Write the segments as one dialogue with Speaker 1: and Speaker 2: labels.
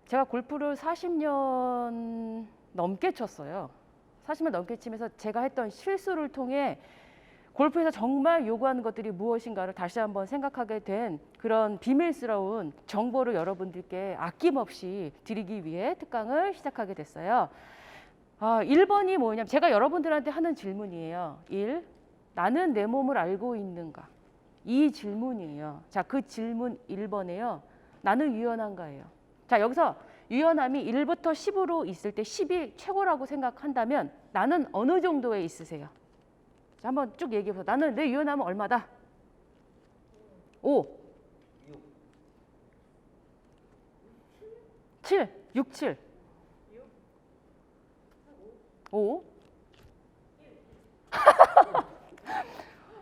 Speaker 1: 제가 골프를 40년 넘게 쳤어요. 40년 넘게 치면서 제가 했던 실수를 통해 골프에서 정말 요구하는 것들이 무엇인가를 다시 한번 생각하게 된 그런 비밀스러운 정보를 여러분들께 아낌없이 드리기 위해 특강을 시작하게 됐어요. 1번이 뭐냐면 제가 여러분들한테 하는 질문이에요. 1. 나는 내 몸을 알고 있는가? 이 질문이에요. 자, 그 질문 1번에요. 나는 유연한가예요. 자, 여기서 유연함이 1부터 10으로 있을 때 10이 최고라고 생각한다면 나는 어느 정도에 있으세요? 자, 한번 쭉 얘기해 보세요. 나는 내 유연함은 얼마다? 5, 7, 6, 7, 5.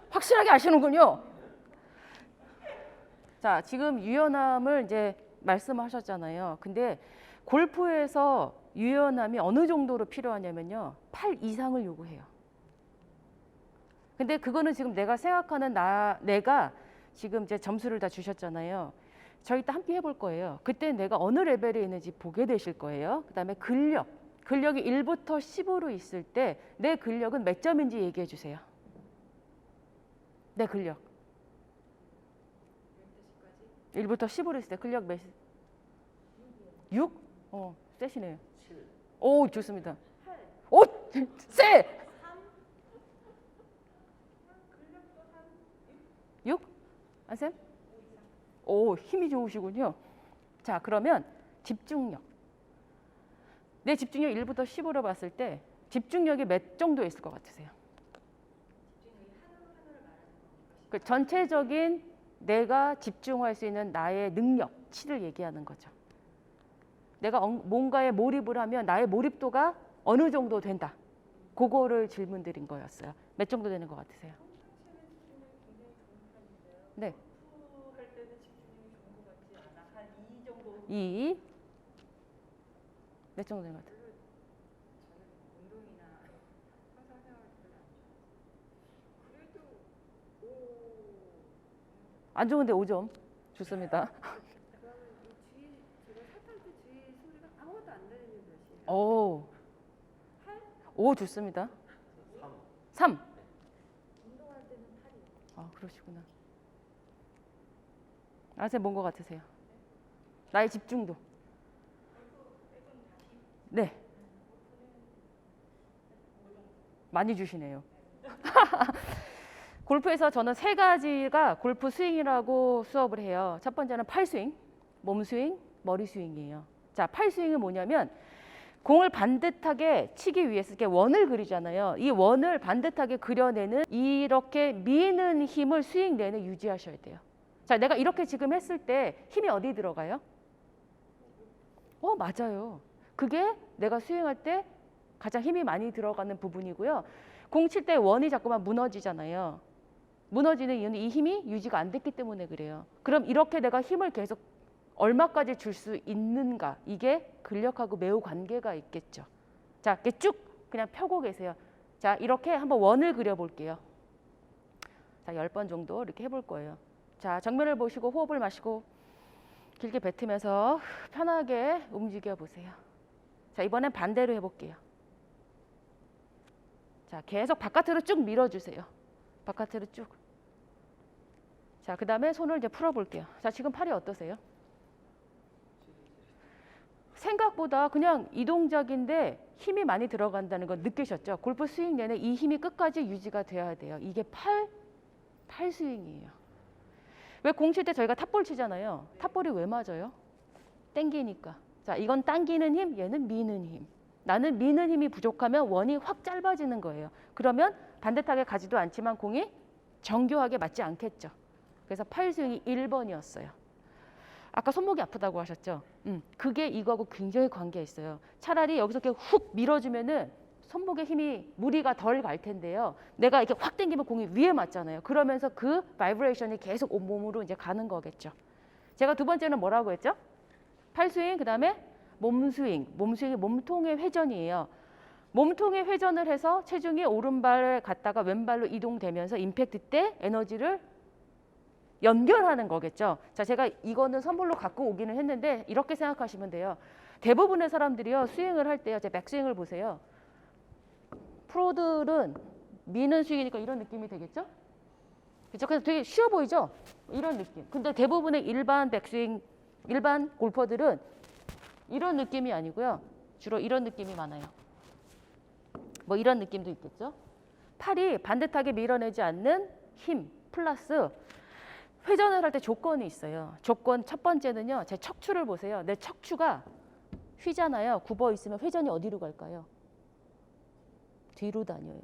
Speaker 1: 확실하게 아시는군요. 자, 지금 유연함을 이제 말씀하셨잖아요. 근데 골프에서 유연함이 어느 정도로 필요하냐면요. 8 이상을 요구해요. 근데 그거는 지금 내가 생각하는 내가 지금 이제 점수를 다 주셨잖아요. 저희 이따 함께 해볼 거예요. 그때 내가 어느 레벨에 있는지 보게 되실 거예요. 그다음에 근력이 1부터 10으로 있을 때 내 근력은 몇 점인지 얘기해 주세요. 내 근력. 1부터 10으로 있을 때 근력 몇? 6? 세시네요.
Speaker 2: 7.
Speaker 1: 오, 좋습니다. 8. 오, 세! 6? 안쌤? 오, 힘이 좋으시군요. 자, 그러면 집중력. 내 집중력 1부터 10으로 봤을 때 집중력이 몇 정도 있을 것 같으세요? 그 전체적인 내가 집중할 수 있는 나의 능력치를 얘기하는 거죠. 내가 뭔가에 몰입을 하면 나의 몰입도가 어느 정도 된다. 그거를 질문 드린 거였어요. 몇 정도 되는 것 같으세요? 네.
Speaker 2: 할 때는 집중력이 좋은 것 같지 않아. 한 2 정도.
Speaker 1: 2. 몇 정도 되는 것 같아요?
Speaker 2: 저는 운동이나 상상생활 별로 안 좋아해요. 그래도 5.
Speaker 1: 안 좋은데 5점. 좋습니다.
Speaker 2: 그러면 이 주위 제가 살짝 때 주위 소리가 아무것도 안 들리는 몇이에요?
Speaker 1: 오.
Speaker 2: 8?
Speaker 1: 5 좋습니다.
Speaker 2: 3.
Speaker 1: 3.
Speaker 2: 운동할 때는 8이요.
Speaker 1: 아, 그러시구나. 아세 뭔 것 같으세요? 나의 집중도. 네. 많이 주시네요. 골프에서 저는 3가지가 골프 스윙이라고 수업을 해요. 첫 번째는 팔스윙, 몸스윙, 머리스윙이에요. 자, 팔스윙은 뭐냐면 공을 반듯하게 치기 위해서 이렇게 원을 그리잖아요. 이 원을 반듯하게 그려내는 이렇게 미는 힘을 스윙 내내 유지하셔야 돼요. 자, 내가 이렇게 지금 했을 때 힘이 어디 들어가요? 맞아요. 그게 내가 스윙할 때 가장 힘이 많이 들어가는 부분이고요. 공 칠 때 원이 자꾸만 무너지잖아요. 무너지는 이유는 이 힘이 유지가 안 됐기 때문에 그래요. 그럼 이렇게 내가 힘을 계속 얼마까지 줄 수 있는가? 이게 근력하고 매우 관계가 있겠죠. 자, 이렇게 쭉 그냥 펴고 계세요. 자, 이렇게 한번 원을 그려볼게요. 자, 10번 정도 이렇게 해볼 거예요. 자, 정면을 보시고 호흡을 마시고 길게 뱉으면서 편하게 움직여 보세요. 자, 이번엔 반대로 해볼게요. 자, 계속 바깥으로 쭉 밀어주세요. 바깥으로 쭉. 자, 그 다음에 손을 이제 풀어볼게요. 자, 지금 팔이 어떠세요? 생각보다 그냥 이 동작인데 힘이 많이 들어간다는 건 느끼셨죠? 골프 스윙 내내 이 힘이 끝까지 유지가 돼야 돼요. 이게 팔 스윙이에요. 왜 공 칠 때 저희가 탑볼 치잖아요. 탑볼이 왜 맞아요? 땡기니까. 자, 이건 당기는 힘, 얘는 미는 힘. 나는 미는 힘이 부족하면 원이 확 짧아지는 거예요. 그러면 반듯하게 가지도 않지만 공이 정교하게 맞지 않겠죠. 그래서 팔 스윙이 1번이었어요. 아까 손목이 아프다고 하셨죠? 그게 이거하고 굉장히 관계가 있어요. 차라리 여기서 이렇게 훅 밀어주면은 손목에 힘이 무리가 덜 갈 텐데요. 내가 이렇게 확 당기면 공이 위에 맞잖아요. 그러면서 그 바이브레이션이 계속 온몸으로 이제 가는 거겠죠. 제가 두 번째는 뭐라고 했죠? 팔스윙, 그 다음에 몸스윙. 몸스윙이 몸통의 회전이에요. 몸통의 회전을 해서 체중이 오른발을 갔다가 왼발로 이동되면서 임팩트 때 에너지를 연결하는 거겠죠. 자, 제가 이거는 선물로 갖고 오기는 했는데 이렇게 생각하시면 돼요. 대부분의 사람들이요, 스윙을 할 때요, 제 백스윙을 보세요. 프로들은 미는 스윙이니까 이런 느낌이 되겠죠? 그렇죠? 그래서 되게 쉬워 보이죠? 이런 느낌. 근데 대부분의 일반 백스윙, 일반 골퍼들은 이런 느낌이 아니고요. 주로 이런 느낌이 많아요. 뭐 이런 느낌도 있겠죠? 팔이 반듯하게 밀어내지 않는 힘 플러스 회전을 할 때 조건이 있어요. 조건 첫 번째는요. 제 척추를 보세요. 내 척추가 휘잖아요. 굽어 있으면 회전이 어디로 갈까요? 뒤로 다녀요.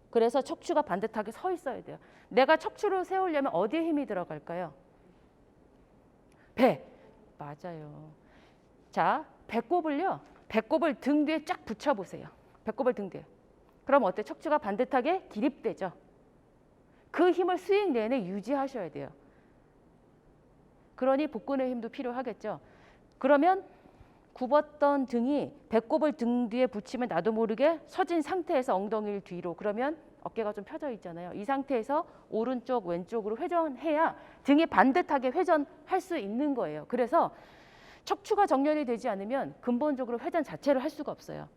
Speaker 1: 그래서 척추가 반듯하게 서 있어야 돼요. 내가 척추를 세우려면 어디에 힘이 들어갈까요? 배. 맞아요. 자, 배꼽을요. 배꼽을 등 뒤에 쫙 붙여보세요. 배꼽을 등 뒤에. 그럼 어때? 척추가 반듯하게 기립되죠. 그 힘을 스윙 내내 유지하셔야 돼요. 그러니 복근의 힘도 필요하겠죠. 그러면 굽었던 등이 배꼽을 등 뒤에 붙이면 나도 모르게 서진 상태에서 엉덩이를 뒤로, 그러면 어깨가 좀 펴져 있잖아요. 이 상태에서 오른쪽 왼쪽으로 회전해야 등이 반듯하게 회전할 수 있는 거예요. 그래서 척추가 정렬이 되지 않으면 근본적으로 회전 자체를 할 수가 없어요.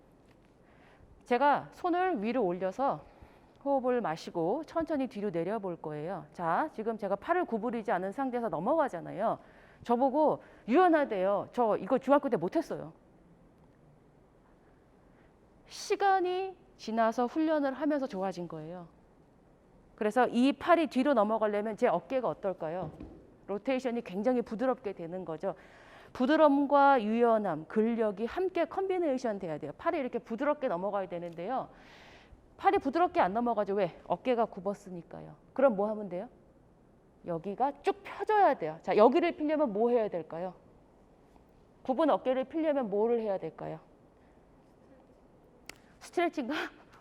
Speaker 1: 제가 손을 위로 올려서 호흡을 마시고 천천히 뒤로 내려볼 거예요. 자, 지금 제가 팔을 구부리지 않은 상태에서 넘어가잖아요. 저보고 유연하대요. 저 이거 중학교 때 못했어요. 시간이 지나서 훈련을 하면서 좋아진 거예요. 그래서 이 팔이 뒤로 넘어가려면 제 어깨가 어떨까요? 로테이션이 굉장히 부드럽게 되는 거죠. 부드러움과 유연함, 근력이 함께 컨비네이션 돼야 돼요. 팔이 이렇게 부드럽게 넘어가야 되는데요. 팔이 부드럽게 안 넘어가죠. 왜? 어깨가 굽었으니까요. 그럼 뭐 하면 돼요? 여기가 쭉 펴져야 돼요. 자, 여기를 피려면 뭐 해야 될까요? 굽은 어깨를 피려면 뭐를 해야 될까요? 스트레칭과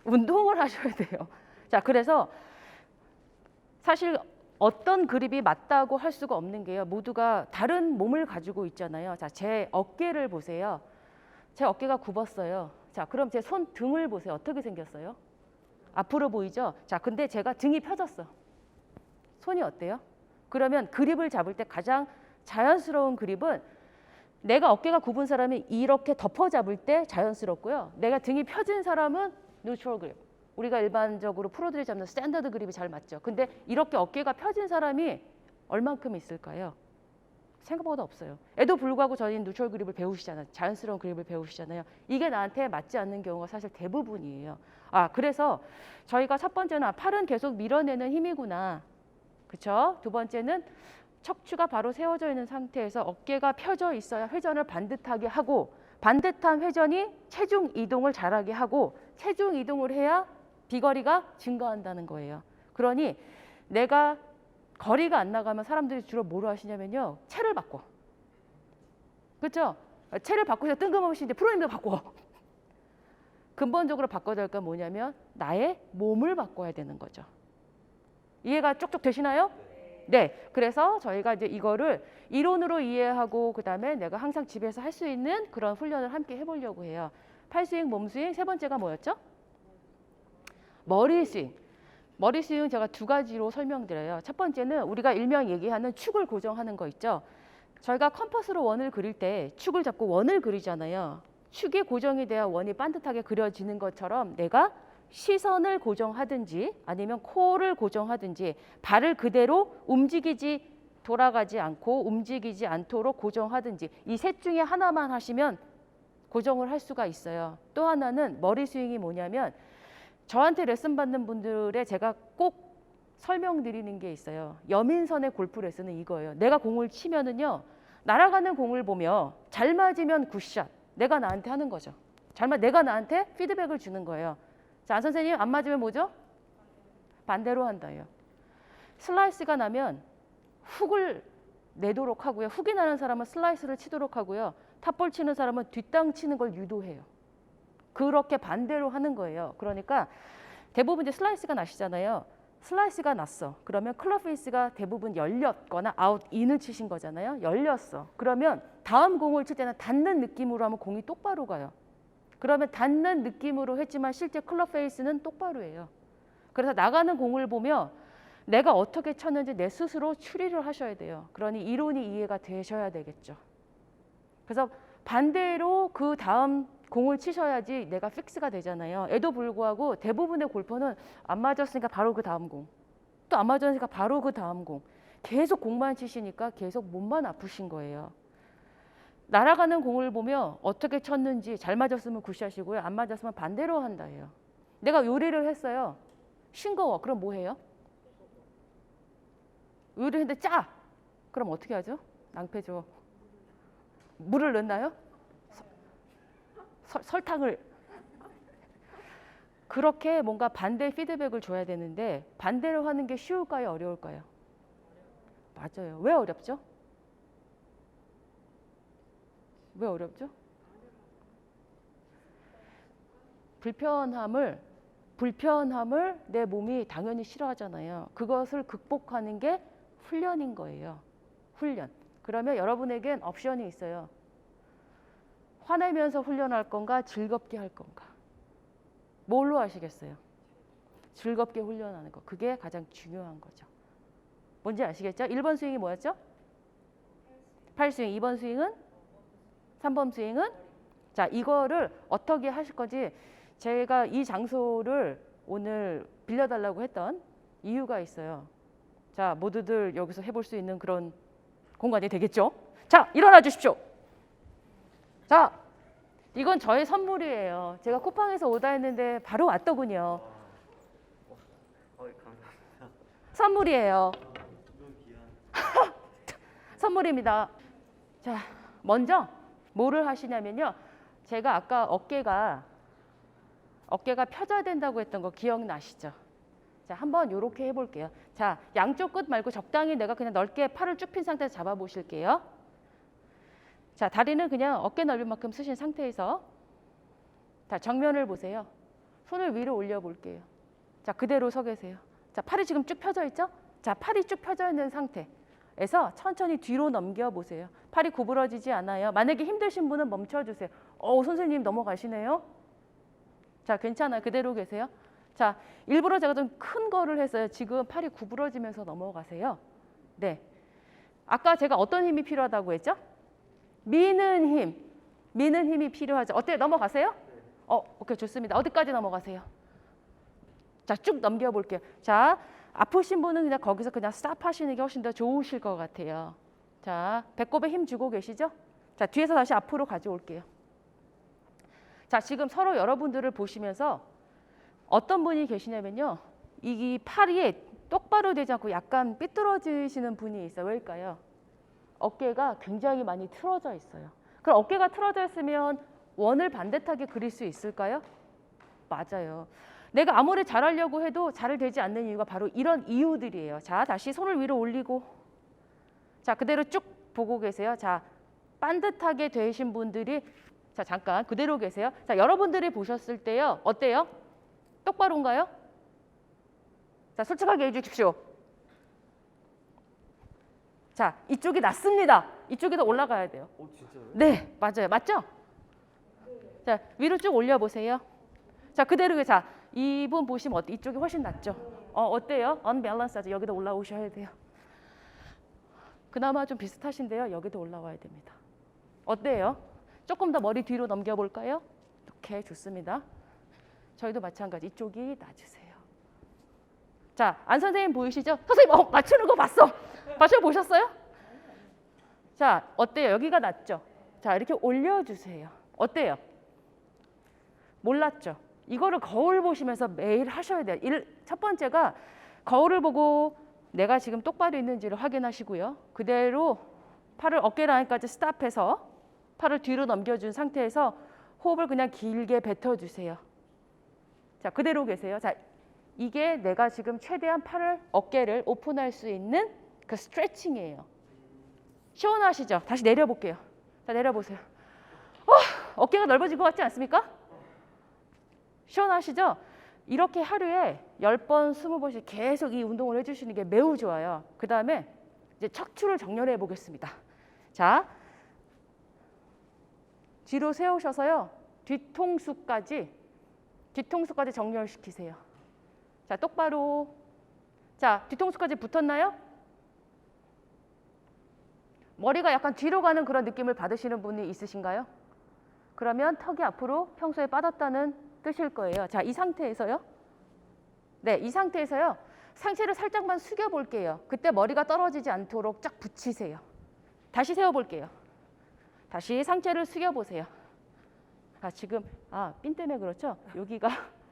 Speaker 1: 운동을 하셔야 돼요. 자, 그래서 사실 어떤 그립이 맞다고 할 수가 없는 게요. 모두가 다른 몸을 가지고 있잖아요. 자, 제 어깨를 보세요. 제 어깨가 굽었어요. 자, 그럼 제 손 등을 보세요. 어떻게 생겼어요? 앞으로 보이죠? 자, 근데 제가 등이 펴졌어. 손이 어때요? 그러면 그립을 잡을 때 가장 자연스러운 그립은 내가 어깨가 굽은 사람이 이렇게 덮어 잡을 때 자연스럽고요. 내가 등이 펴진 사람은 뉴트럴 그립. 우리가 일반적으로 프로들이 잡는 스탠더드 그립이 잘 맞죠. 근데 이렇게 어깨가 펴진 사람이 얼만큼 있을까요? 생각보다 없어요. 에도 불구하고 저희는 뉴트럴 그립을 배우시잖아요. 자연스러운 그립을 배우시잖아요. 이게 나한테 맞지 않는 경우가 사실 대부분이에요. 아, 그래서 저희가 첫 번째는 팔은 계속 밀어내는 힘이구나. 그렇죠? 두 번째는 척추가 바로 세워져 있는 상태에서 어깨가 펴져 있어야 회전을 반듯하게 하고, 반듯한 회전이 체중 이동을 잘하게 하고, 체중 이동을 해야 비거리가 증가한다는 거예요. 그러니 내가 거리가 안 나가면 사람들이 주로 뭐로 하시냐면요. 채를 바꿔. 그렇죠? 채를 바꾸셔서 뜬금없이 이제 프로님도 바꿔. 근본적으로 바꿔야 될 건 뭐냐면 나의 몸을 바꿔야 되는 거죠. 이해가 쪽쪽 되시나요? 네. 그래서 저희가 이제 이거를 이론으로 이해하고 그다음에 내가 항상 집에서 할 수 있는 그런 훈련을 함께 해보려고 해요. 팔 스윙, 몸 스윙, 세 번째가 뭐였죠? 머리 스윙. 머리 스윙 제가 두 가지로 설명드려요. 첫 번째는 우리가 일명 얘기하는 축을 고정하는 거 있죠. 저희가 컴퍼스로 원을 그릴 때 축을 잡고 원을 그리잖아요. 축이 고정이 돼야 원이 반듯하게 그려지는 것처럼 내가 시선을 고정하든지 아니면 코를 고정하든지 발을 그대로 돌아가지 않고 움직이지 않도록 고정하든지 이 셋 중에 하나만 하시면 고정을 할 수가 있어요. 또 하나는 머리 스윙이 뭐냐면 저한테 레슨 받는 분들의 제가 꼭 설명드리는 게 있어요. 여민선의 골프 레슨은 이거예요. 내가 공을 치면은요. 날아가는 공을 보며 잘 맞으면 굿샷. 내가 나한테 하는 거죠. 내가 나한테 피드백을 주는 거예요. 자, 안 선생님 안 맞으면 뭐죠? 반대로 한다예요. 슬라이스가 나면 훅을 내도록 하고요. 훅이 나는 사람은 슬라이스를 치도록 하고요. 탑볼 치는 사람은 뒷땅 치는 걸 유도해요. 그렇게 반대로 하는 거예요. 그러니까 대부분 이제 슬라이스가 나시잖아요. 슬라이스가 났어. 그러면 클럽 페이스가 대부분 열렸거나 아웃 인을 치신 거잖아요. 열렸어. 그러면 다음 공을 칠 때는 닿는 느낌으로 하면 공이 똑바로 가요. 그러면 닿는 느낌으로 했지만 실제 클럽 페이스는 똑바로 해요. 그래서 나가는 공을 보며 내가 어떻게 쳤는지 내 스스로 추리를 하셔야 돼요. 그러니 이론이 이해가 되셔야 되겠죠. 그래서 반대로 그 다음 공을 치셔야지 내가 픽스가 되잖아요. 에도 불구하고 대부분의 골퍼는 안 맞았으니까 바로 그 다음 공, 또 안 맞았으니까 바로 그 다음 공, 계속 공만 치시니까 계속 몸만 아프신 거예요. 날아가는 공을 보며 어떻게 쳤는지 잘 맞았으면 굿샷이고요. 안 맞았으면 반대로 한다예요. 내가 요리를 했어요. 싱거워. 그럼 뭐 해요? 요리를 했는데 짜. 그럼 어떻게 하죠? 낭패죠. 물을 넣나요? 설탕을. 그렇게 뭔가 반대 피드백을 줘야 되는데 반대로 하는 게 쉬울까요? 어려울까요? 맞아요. 왜 어렵죠? 왜 어렵죠? 불편함을 내 몸이 당연히 싫어하잖아요. 그것을 극복하는 게 훈련인 거예요. 훈련. 그러면 여러분에겐 옵션이 있어요. 화내면서 훈련할 건가, 즐겁게 할 건가. 뭘로 하시겠어요? 즐겁게 훈련하는 거. 그게 가장 중요한 거죠. 뭔지 아시겠죠? 1번 스윙이 뭐였죠? 8스윙. 2번 스윙은? 3번 스윙은? 자, 이거를 어떻게 하실 건지 제가 이 장소를 오늘 빌려달라고 했던 이유가 있어요. 자, 모두들 여기서 해볼 수 있는 그런 공간이 되겠죠? 자, 일어나 주십시오. 자, 이건 저의 선물이에요. 제가 쿠팡에서 오다했는데 바로 왔더군요.
Speaker 3: 감사합니다.
Speaker 1: 선물이에요.
Speaker 3: 너무 귀한.
Speaker 1: 선물입니다. 자, 먼저 뭐를 하시냐면요. 제가 아까 어깨가 펴져야 된다고 했던 거 기억나시죠? 자, 한번 이렇게 해볼게요. 자, 양쪽 끝 말고 적당히 내가 그냥 넓게 팔을 쭉 핀 상태에서 잡아보실게요. 자, 다리는 그냥 어깨 넓이만큼 쓰신 상태에서 자, 정면을 보세요. 손을 위로 올려볼게요. 자, 그대로 서 계세요. 자, 팔이 지금 쭉 펴져 있죠? 자, 팔이 쭉 펴져 있는 상태에서 천천히 뒤로 넘겨보세요. 팔이 구부러지지 않아요. 만약에 힘드신 분은 멈춰주세요. 선생님 넘어가시네요. 자, 괜찮아요. 그대로 계세요. 자, 일부러 제가 좀 큰 거를 했어요. 지금 팔이 구부러지면서 넘어가세요. 네. 아까 제가 어떤 힘이 필요하다고 했죠? 미는 힘이 필요하죠. 어때요? 넘어가세요? 오케이, 좋습니다. 어디까지 넘어가세요? 자, 쭉 넘겨볼게요. 자, 아프신 분은 그냥 거기서 그냥 스탑 하시는 게 훨씬 더 좋으실 것 같아요. 자, 배꼽에 힘 주고 계시죠? 자, 뒤에서 다시 앞으로 가져올게요. 자, 지금 서로 여러분들을 보시면서 어떤 분이 계시냐면요. 이 팔이 똑바로 되지 않고 약간 삐뚤어지시는 분이 있어요. 왜일까요? 어깨가 굉장히 많이 틀어져 있어요. 그럼 어깨가 틀어져 있으면 원을 반듯하게 그릴 수 있을까요? 맞아요. 내가 아무리 잘하려고 해도 잘 되지 않는 이유가 바로 이런 이유들이에요. 자, 다시 손을 위로 올리고 자, 그대로 쭉 보고 계세요. 자, 반듯하게 되신 분들이 자, 잠깐 그대로 계세요. 자, 여러분들이 보셨을 때요. 어때요? 똑바로인가요? 자, 솔직하게 해주십시오. 자, 이쪽이 낫습니다. 이쪽이 더 올라가야 돼요.
Speaker 3: 진짜요?
Speaker 1: 네, 맞아요. 맞죠? 자, 위로 쭉 올려보세요. 자, 그대로 자, 이분 보시면 어때? 이쪽이 훨씬 낫죠? 어때요? 언밸런스하죠? 여기도 올라오셔야 돼요. 그나마 좀 비슷하신데요. 여기도 올라와야 됩니다. 어때요? 조금 더 머리 뒤로 넘겨볼까요? 이렇게 좋습니다. 저희도 마찬가지. 이쪽이 낮으세요. 자, 안 선생님 보이시죠? 선생님, 맞추는 거 봤어. 보셨어요? 자, 어때요? 여기가 낮죠? 자, 이렇게 올려주세요. 어때요? 몰랐죠? 이거를 거울 보시면서 매일 하셔야 돼요. 첫 번째가 거울을 보고 내가 지금 똑바로 있는지를 확인하시고요. 그대로 팔을 어깨 라인까지 스탑해서 팔을 뒤로 넘겨준 상태에서 호흡을 그냥 길게 뱉어주세요. 자, 그대로 계세요. 자, 이게 내가 지금 최대한 어깨를 오픈할 수 있는 그 스트레칭이에요. 시원하시죠? 다시 내려볼게요. 자, 내려보세요. 어깨가 넓어진 것 같지 않습니까? 시원하시죠? 이렇게 하루에 10번, 20번씩 계속 이 운동을 해주시는 게 매우 좋아요. 그 다음에 이제 척추를 정렬해 보겠습니다. 자, 뒤로 세우셔서요. 뒤통수까지 정렬시키세요. 자, 똑바로. 자, 뒤통수까지 붙었나요? 머리가 약간 뒤로 가는 그런 느낌을 받으시는 분이 있으신가요? 그러면 턱이 앞으로 평소에 빠졌다는 뜻일 거예요. 자, 이 상태에서요. 네, 이 상태에서요. 상체를 살짝만 숙여 볼게요. 그때 머리가 떨어지지 않도록 쫙 붙이세요. 다시 세워 볼게요. 다시 상체를 숙여 보세요. 아, 지금 핀 때문에 그렇죠? 여기가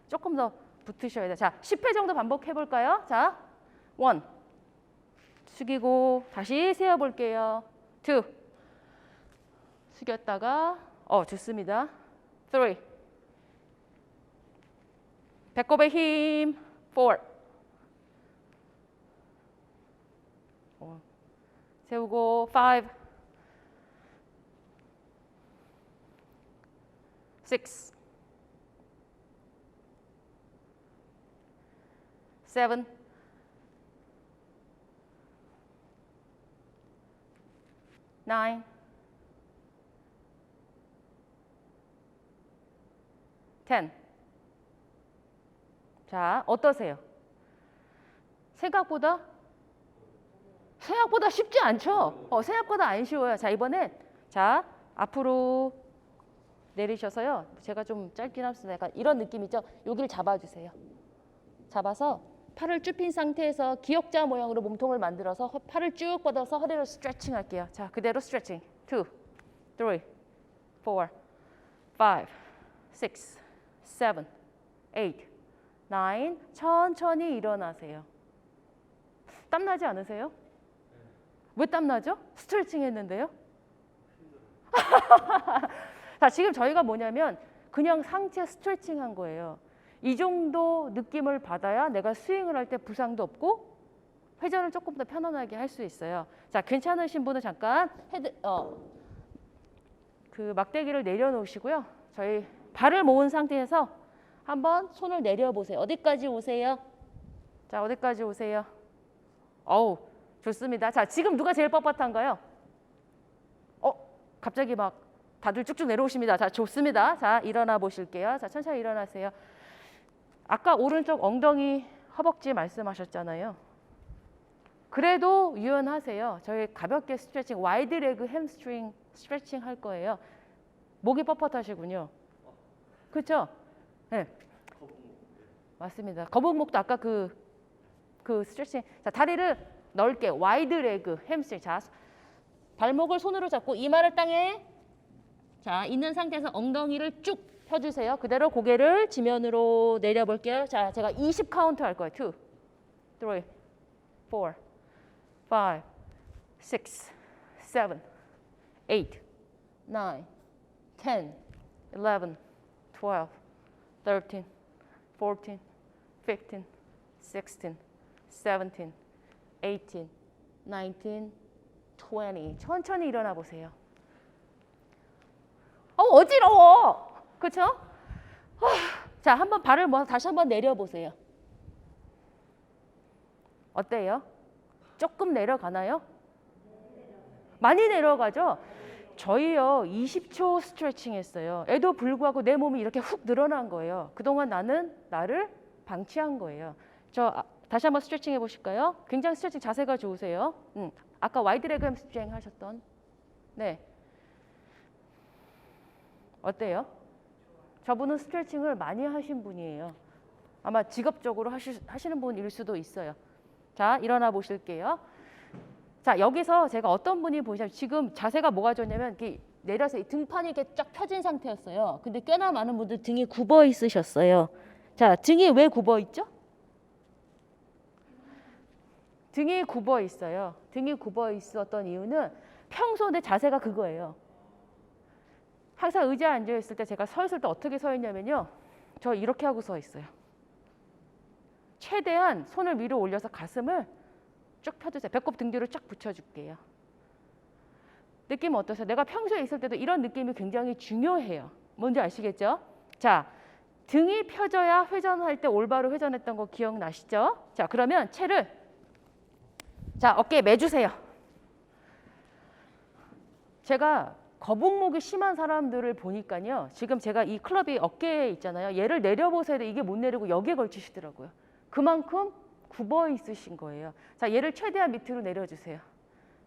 Speaker 1: 조금 더 붙으셔야 돼요. 자, 10회 정도 반복해 볼까요? 자, 1 숙이고 다시 세워 볼게요. 2 숙였다가 좋습니다. 3 배꼽에 힘. 4 세우고 5 6 7 9 10 자, 어떠세요? 생각보다 쉽지 않죠? 생각보다 안 쉬워요. 자, 이번엔 자, 앞으로 내리셔서요. 제가 좀 짧긴 합니다. 약간 이런 느낌이죠? 여기를 잡아주세요. 잡아서 팔을 쭉 핀 상태에서 기역자 모양으로 몸통을 만들어서 팔을 쭉 뻗어서 허리를 스트레칭 할게요. 자, 그대로 스트레칭. 2, 3, 4, 5, 6, 7, 8, 9. 천천히 일어나세요. 땀나지 않으세요? 왜 땀나죠? 스트레칭 했는데요? 자, 지금 저희가 뭐냐면 그냥 상체 스트레칭 한 거예요. 이 정도 느낌을 받아야 내가 스윙을 할 때 부상도 없고 회전을 조금 더 편안하게 할 수 있어요. 자, 괜찮으신 분은 잠깐 그 막대기를 내려놓으시고요. 저희 발을 모은 상태에서 한번 손을 내려보세요. 어디까지 오세요? 자, 어디까지 오세요? 어우, 좋습니다. 자, 지금 누가 제일 뻣뻣한가요? 갑자기 막 다들 쭉쭉 내려오십니다. 자, 좋습니다. 자, 일어나 보실게요. 자, 천천히 일어나세요. 아까 오른쪽 엉덩이 허벅지 말씀하셨잖아요. 그래도 유연하세요. 저희 가볍게 스트레칭, 와이드 레그 햄스트링 스트레칭 할 거예요. 목이 뻣뻣하시군요. 그렇죠? 네. 맞습니다. 거북목도 아까 그 스트레칭. 자, 다리를 넓게 와이드 레그 햄스트링. 자, 발목을 손으로 잡고 이마를 땅에 자, 있는 상태에서 엉덩이를 쭉 펴주세요. 그대로 고개를 지면으로 내려볼게요. 자, 제가 20 카운트 할 거예요. 2, 3, 4, 5, 6, 7, 8, 9, 10, 11, 12, 13, 14, 15, 16, 17, 18, 19, 20. 천천히 일어나 보세요. 어지러워. 그렇죠? 자, 한번 발을 모아서 다시 한번 내려보세요. 어때요? 조금 내려가나요? 많이 내려가죠? 저희요 20초 스트레칭 했어요. 에도 불구하고 내 몸이 이렇게 훅 늘어난 거예요. 그동안 나는 나를 방치한 거예요. 다시 한번 스트레칭 해보실까요? 굉장히 스트레칭 자세가 좋으세요. 아까 와이드 레그 햄스트링 하셨던. 네. 어때요? 저분은 스트레칭을 많이 하신 분이에요. 아마 직업적으로 하시는 분일 수도 있어요. 자, 일어나 보실게요. 자, 여기서 제가 어떤 분이 보시냐면 지금 자세가 뭐가 좋냐면 이렇게 내려서 등판이 이렇게 쫙 펴진 상태였어요. 근데 꽤나 많은 분들 등이 굽어 있으셨어요. 자, 등이 왜 굽어 있죠? 등이 굽어 있어요. 등이 굽어 있었던 이유는 평소 내 자세가 그거예요. 항상 의자에 앉아 있을 때 제가 서 있을 때 어떻게 서 있냐면요. 저 이렇게 하고 서 있어요. 최대한 손을 위로 올려서 가슴을 쭉 펴주세요. 배꼽 등 뒤로 쫙 붙여줄게요. 느낌 어떠세요? 내가 평소에 있을 때도 이런 느낌이 굉장히 중요해요. 뭔지 아시겠죠? 자, 등이 펴져야 회전할 때 올바로 회전했던 거 기억나시죠? 자, 그러면 채를 자, 어깨에 매주세요. 제가 거북목이 심한 사람들을 보니까요. 지금 제가 이 클럽이 어깨에 있잖아요. 얘를 내려보셔야 돼. 이게 못 내리고 여기에 걸치시더라고요. 그만큼 굽어 있으신 거예요. 자, 얘를 최대한 밑으로 내려주세요.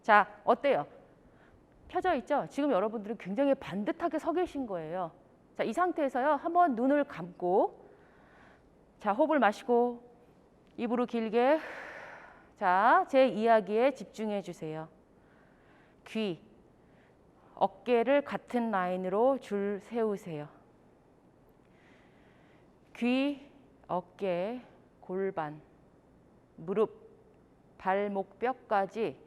Speaker 1: 자, 어때요? 펴져 있죠? 지금 여러분들은 굉장히 반듯하게 서 계신 거예요. 자, 이 상태에서요. 한번 눈을 감고 자, 호흡을 마시고 입으로 길게 자, 제 이야기에 집중해 주세요. 귀, 어깨를 같은 라인으로 줄 세우세요. 귀, 어깨, 골반, 무릎, 발목 뼈까지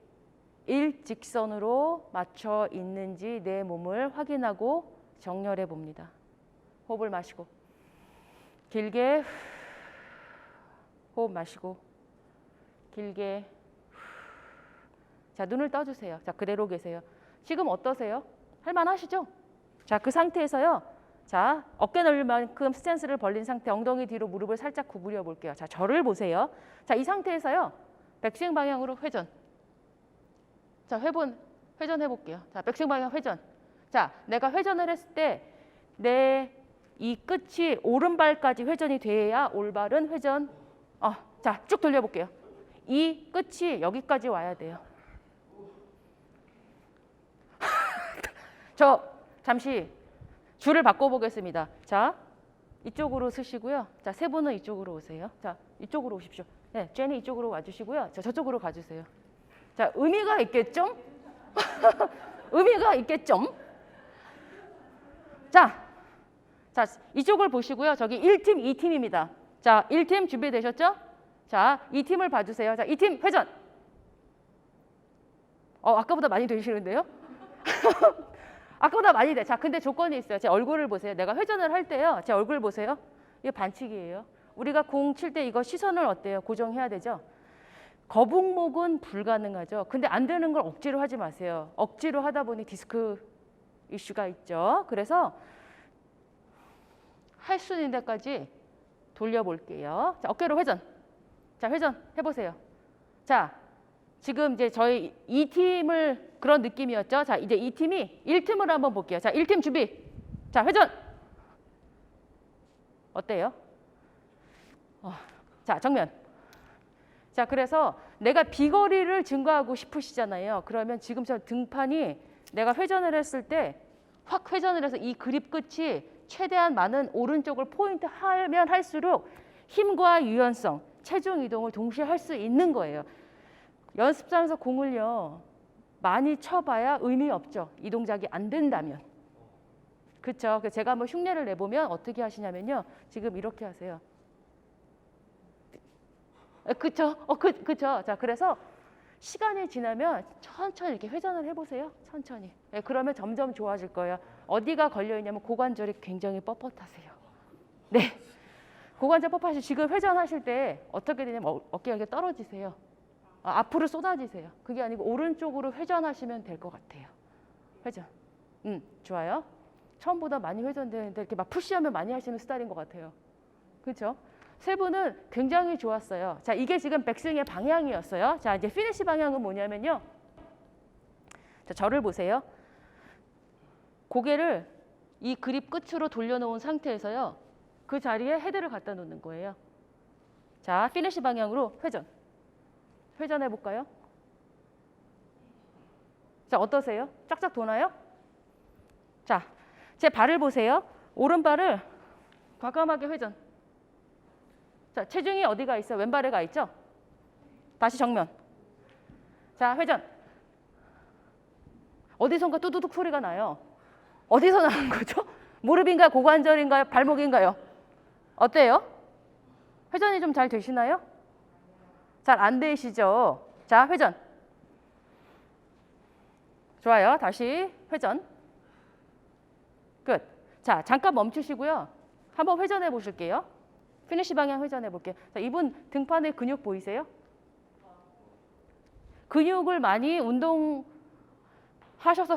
Speaker 1: 일직선으로 맞춰 있는지 내 몸을 확인하고 정렬해 봅니다. 호흡을 마시고 길게 호흡 마시고 길게 자, 눈을 떠주세요. 자, 그대로 계세요. 지금 어떠세요? 할만하시죠? 자, 그 상태에서요. 자, 어깨 넓을 만큼 스탠스를 벌린 상태, 엉덩이 뒤로 무릎을 살짝 구부려 볼게요. 자, 저를 보세요. 자, 이 상태에서요. 백스윙 방향으로 회전. 자, 회전해 볼게요. 자, 백스윙 방향 회전. 자, 내가 회전을 했을 때 내 이 끝이 오른발까지 회전이 돼야 올바른 회전. 자, 쭉 돌려 볼게요. 이 끝이 여기까지 와야 돼요. 저 잠시 줄을 바꿔보겠습니다. 자, 이쪽으로 서시고요. 자, 세 분은 이쪽으로 오세요. 자, 이쪽으로 오십시오. 네, 제니 이쪽으로 와주시고요. 자, 저쪽으로 가주세요. 자, 의미가 있겠죠? 의미가 있겠죠? 자, 이쪽을 보시고요. 저기 1팀, 2팀입니다. 자, 1팀 준비되셨죠? 자, 2팀을 봐주세요. 자, 2팀 회전. 아까보다 많이 되시는데요? 아까보다 많이 돼. 자, 근데 조건이 있어요. 제 얼굴을 보세요. 내가 회전을 할 때요. 제 얼굴 보세요. 이게 반칙이에요. 우리가 공 칠 때 이거 시선을 어때요? 고정해야 되죠? 거북목은 불가능하죠. 근데 안 되는 걸 억지로 하지 마세요. 억지로 하다 보니 디스크 이슈가 있죠. 그래서 할 수 있는 데까지 돌려볼게요. 자, 어깨로 회전. 자, 회전 해보세요. 자, 지금 이제 저희 2팀을 그런 느낌이었죠. 자, 이제 2팀이 1팀을 한번 볼게요. 자, 1팀 준비. 자, 회전. 어때요? 자, 정면. 자, 그래서 내가 비거리를 증가하고 싶으시잖아요. 그러면 지금 저 등판이 내가 회전을 했을 때 확 회전을 해서 이 그립 끝이 최대한 많은 오른쪽을 포인트 하면 할수록 힘과 유연성, 체중 이동을 동시에 할 수 있는 거예요. 연습장에서 공을요 많이 쳐봐야 의미 없죠. 이 동작이 안 된다면. 그렇죠. 제가 한번 흉내를 내보면 어떻게 하시냐면요. 지금 이렇게 하세요. 그렇죠. 그렇죠. 자, 그래서 시간이 지나면 천천히 이렇게 회전을 해보세요. 천천히. 네, 그러면 점점 좋아질 거예요. 어디가 걸려 있냐면 고관절이 굉장히 뻣뻣하세요. 네. 고관절 뻣뻣하시. 지금 회전하실 때 어떻게 되냐면 어깨가 이렇게 떨어지세요. 앞으로 쏟아지세요. 그게 아니고 오른쪽으로 회전하시면 될 것 같아요. 회전. 좋아요. 처음보다 많이 회전되는데 이렇게 막 푸시하면 많이 하시는 스타일인 것 같아요. 그렇죠? 세 분은 굉장히 좋았어요. 자, 이게 지금 백스윙의 방향이었어요. 자, 이제 피니시 방향은 뭐냐면요. 자, 저를 보세요. 고개를 이 그립 끝으로 돌려놓은 상태에서요. 그 자리에 헤드를 갖다 놓는 거예요. 자, 피니시 방향으로 회전. 회전해 볼까요? 자, 어떠세요? 쫙쫙 도나요? 자, 제 발을 보세요. 오른발을 과감하게 회전. 자, 체중이 어디가 있어요? 왼발에 가 있죠? 다시 정면. 자, 회전. 어디선가 뚜두둑 소리가 나요. 어디서 나는 거죠? 무릎인가요? 고관절인가요? 발목인가요? 어때요? 회전이 좀 잘 되시나요? 잘 안 되시죠? 자, 회전. 좋아요. 다시 회전. 끝. 자, 잠깐 멈추시고요. 한번 회전해 보실게요. 피니시 방향 회전해 볼게요. 자, 이분 등판에 근육 보이세요? 근육을 많이 운동하셔서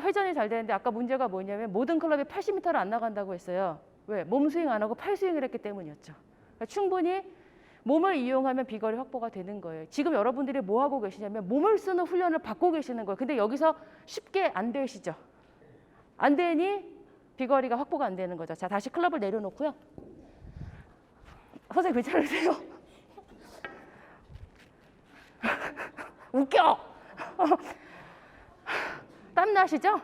Speaker 1: 회전이 잘 되는데 아까 문제가 뭐냐면 모든 클럽이 80m를 안 나간다고 했어요. 왜? 몸 스윙 안 하고 팔 스윙을 했기 때문이었죠. 그러니까 충분히 몸을 이용하면 비거리 확보가 되는 거예요. 지금 여러분들이 뭐 하고 계시냐면 몸을 쓰는 훈련을 받고 계시는 거예요. 근데 여기서 쉽게 안 되시죠. 안 되니 비거리가 확보가 안 되는 거죠. 자, 다시 클럽을 내려놓고요. 선생님 괜찮으세요? 웃겨. 땀 나시죠?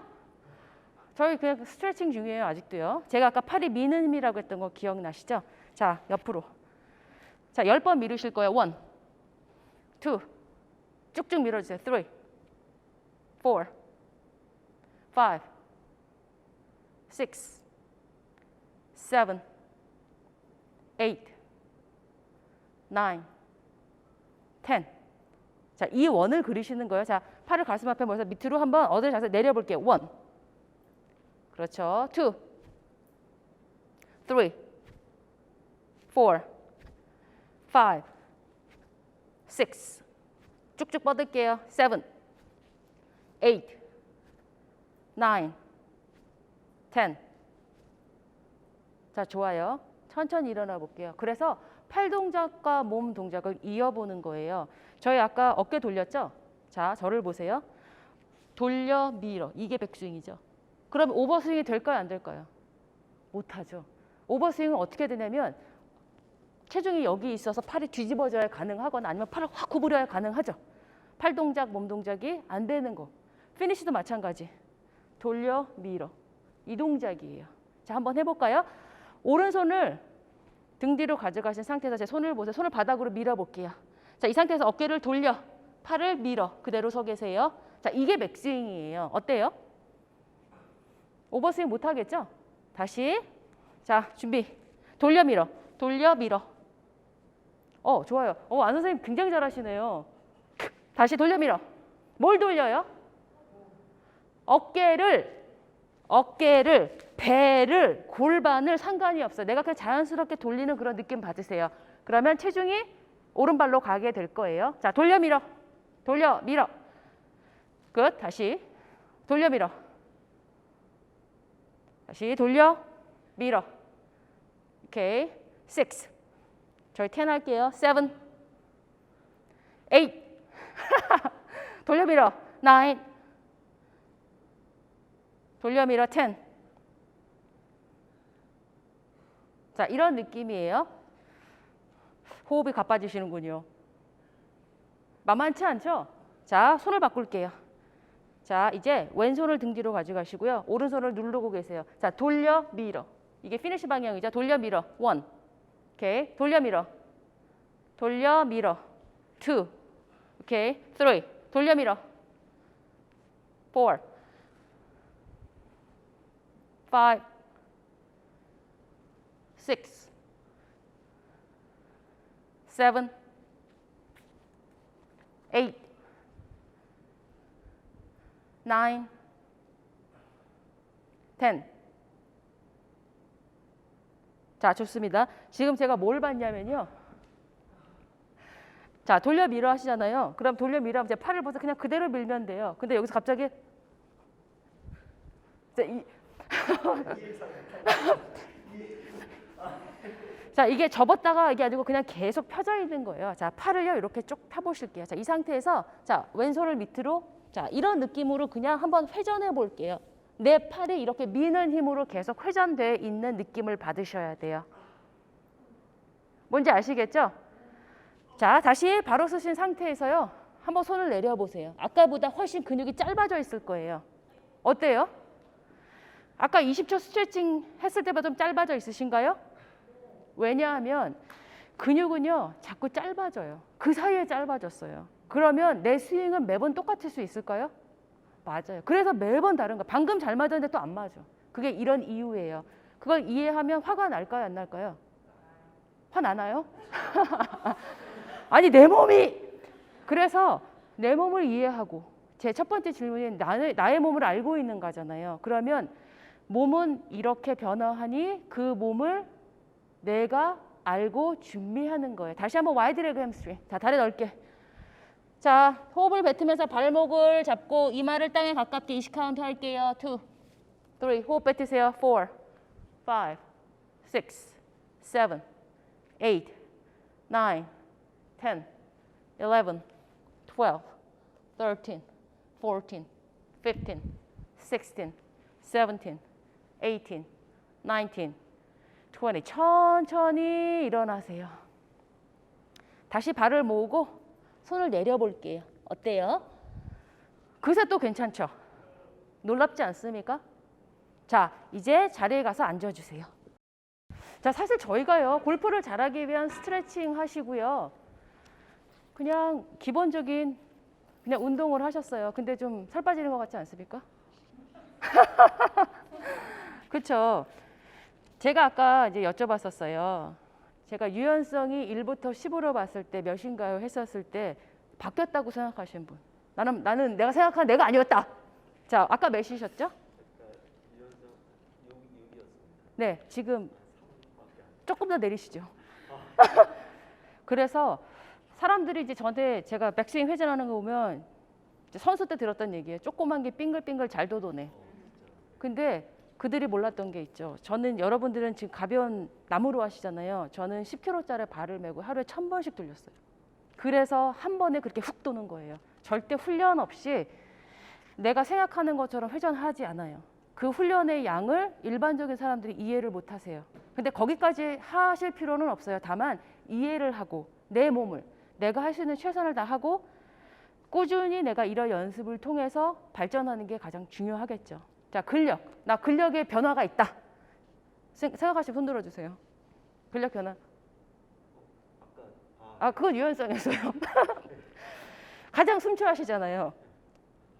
Speaker 1: 저희 그냥 스트레칭 중이에요, 아직도요. 제가 아까 팔이 미는 힘이라고 했던 거 기억나시죠? 자, 옆으로. 자, 10번 미루실 거예요. 1, 2, 쭉쭉 밀어주세요. 3, 4, 5, 6, 7, 8, 9, 10. 자, 이 원을 그리시는 거예요. 자, 팔을 가슴 앞에 모아서 밑으로 한번 어들 자세 내려볼게요. 1. 그렇죠. 2, 3, 4, 5, 6. 쭉쭉 뻗을게요. 7, 8, 9, 10. 자, 좋아요. 천천히 일어나 볼게요. 그래서 팔 동작과 몸 동작을 이어보는 거예요. 저희 아까 어깨 돌렸죠? 자, 저를 보세요. 돌려, 밀어. 이게 백스윙이죠. 그럼 오버스윙이 될까요? 안 될까요? 못하죠. 오버스윙은 어떻게 되냐면 체중이 여기 있어서 팔이 뒤집어져야 가능하거나 아니면 팔을 확 구부려야 가능하죠. 팔 동작, 몸 동작이 안 되는 거. 피니시도 마찬가지. 돌려, 밀어. 이 동작이에요. 자, 한번 해볼까요? 오른손을 등 뒤로 가져가신 상태에서 제 손을 보세요. 손을 바닥으로 밀어볼게요. 자, 이 상태에서 어깨를 돌려, 팔을 밀어. 그대로 서 계세요. 자, 이게 맥스윙이에요. 어때요? 오버스윙 못하겠죠? 다시. 자, 준비. 돌려, 밀어. 돌려, 밀어. 좋아요. 안 선생님 굉장히 잘하시네요. 다시 돌려, 밀어. 뭘 돌려요? 어깨를, 배를, 골반을 상관이 없어요. 내가 그냥 자연스럽게 돌리는 그런 느낌 받으세요. 그러면 체중이 오른발로 가게 될 거예요. 자, 돌려, 밀어. 돌려, 밀어. 끝. 다시. 돌려, 밀어. 다시 돌려, 밀어. 오케이. 6. 저희 10 할게요. 7, 8. 돌려, 밀어. 9. 돌려, 밀어. 10. 자, 이런 느낌이에요. 호흡이 가빠지시는군요. 만만치 않죠? 자, 손을 바꿀게요. 자, 이제 왼손을 등 뒤로 가져가시고요. 오른손을 누르고 계세요. 자, 돌려, 밀어. 이게 피니시 방향이죠. 돌려, 밀어. 1. 오케이. 돌려, 밀어. 돌려, 밀어. 2. 오케이. 3. 돌려, 밀어. 4. 5. 6. 7. 8. 9, 10. 자, 좋습니다. 지금 제가 뭘 봤냐면요. 자, 돌려 밀어 하시잖아요. 그럼 돌려 밀어 하면 제 팔을 벗어 그냥 그대로 밀면 돼요. 근데 여기서 갑자기 자, 이게 접었다가 이게 아니고 그냥 계속 펴져 있는 거예요. 자, 팔을요 이렇게 쭉 펴보실게요. 자, 이 상태에서 자, 왼손을 밑으로 자, 이런 느낌으로 그냥 한번 회전해 볼게요. 내 팔이 이렇게 미는 힘으로 계속 회전되어 있는 느낌을 받으셔야 돼요. 뭔지 아시겠죠? 자, 다시 바로 서신 상태에서요. 한번 손을 내려보세요. 아까보다 훨씬 근육이 짧아져 있을 거예요. 어때요? 아까 20초 스트레칭 했을 때보다 좀 짧아져 있으신가요? 왜냐하면 근육은요 자꾸 짧아져요. 그 사이에 짧아졌어요. 그러면 내 스윙은 매번 똑같을 수 있을까요? 맞아요. 그래서 매번 다른 거. 방금 잘 맞았는데 또 안 맞아. 그게 이런 이유예요. 그걸 이해하면 화가 날까요? 안 날까요? 화 나나요? 아니 내 몸이 그래서 내 몸을 이해하고 제 첫 번째 질문이 나의 몸을 알고 있는 거잖아요. 그러면 몸은 이렇게 변화하니 그 몸을 내가 알고 준비하는 거예요. 다시 한번 와이드 레그 햄스트링. 자, 다리 넓게. 자, 호흡을 뱉으면서 발목을 잡고 이마를 땅에 가깝게 20카운트 할게요. 2, 3, 호흡 뱉으세요. 4, 5, 6, 7, 8, 9, 10, 11, 12, 13, 14, 15, 16, 17, 18, 19, 20. 천천히 일어나세요. 다시 발을 모으고 손을 내려볼게요. 어때요? 그새 또 괜찮죠? 놀랍지 않습니까? 자, 이제 자리에 가서 앉아주세요. 자, 사실 저희가요, 골프를 잘하기 위한 스트레칭 하시고요. 그냥 기본적인 그냥 운동을 하셨어요. 근데 좀 살 빠지는 것 같지 않습니까? 그렇죠. 제가 아까 이제 여쭤봤었어요. 제가 유연성이 1부터 10으로 봤을 때 몇인가요? 했었을 때 바뀌었다고 생각하시는 분. 나는 내가 생각한 내가 아니었다. 자, 아까 몇이셨죠? 네, 지금 조금 더 내리시죠. 그래서 사람들이 이제 저한테 제가 백스윙 회전하는 거 보면 이제 선수 때 들었던 얘기예요. 조그만 게 빙글빙글 잘 도도네. 근데 그들이 몰랐던 게 있죠. 저는 여러분들은 지금 가벼운 나무로 하시잖아요. 저는 10kg짜리 발을 메고 하루에 1000번씩 돌렸어요. 그래서 한 번에 그렇게 훅 도는 거예요. 절대 훈련 없이 내가 생각하는 것처럼 회전하지 않아요. 그 훈련의 양을 일반적인 사람들이 이해를 못 하세요. 근데 거기까지 하실 필요는 없어요. 다만 이해를 하고 내 몸을 내가 할 수 있는 최선을 다하고 꾸준히 내가 이런 연습을 통해서 발전하는 게 가장 중요하겠죠. 자, 근력. 나 근력에 변화가 있다. 생각하시면 손 들어주세요. 근력 변화. 아, 그건 유연성에서요. 가장 숨취하시잖아요.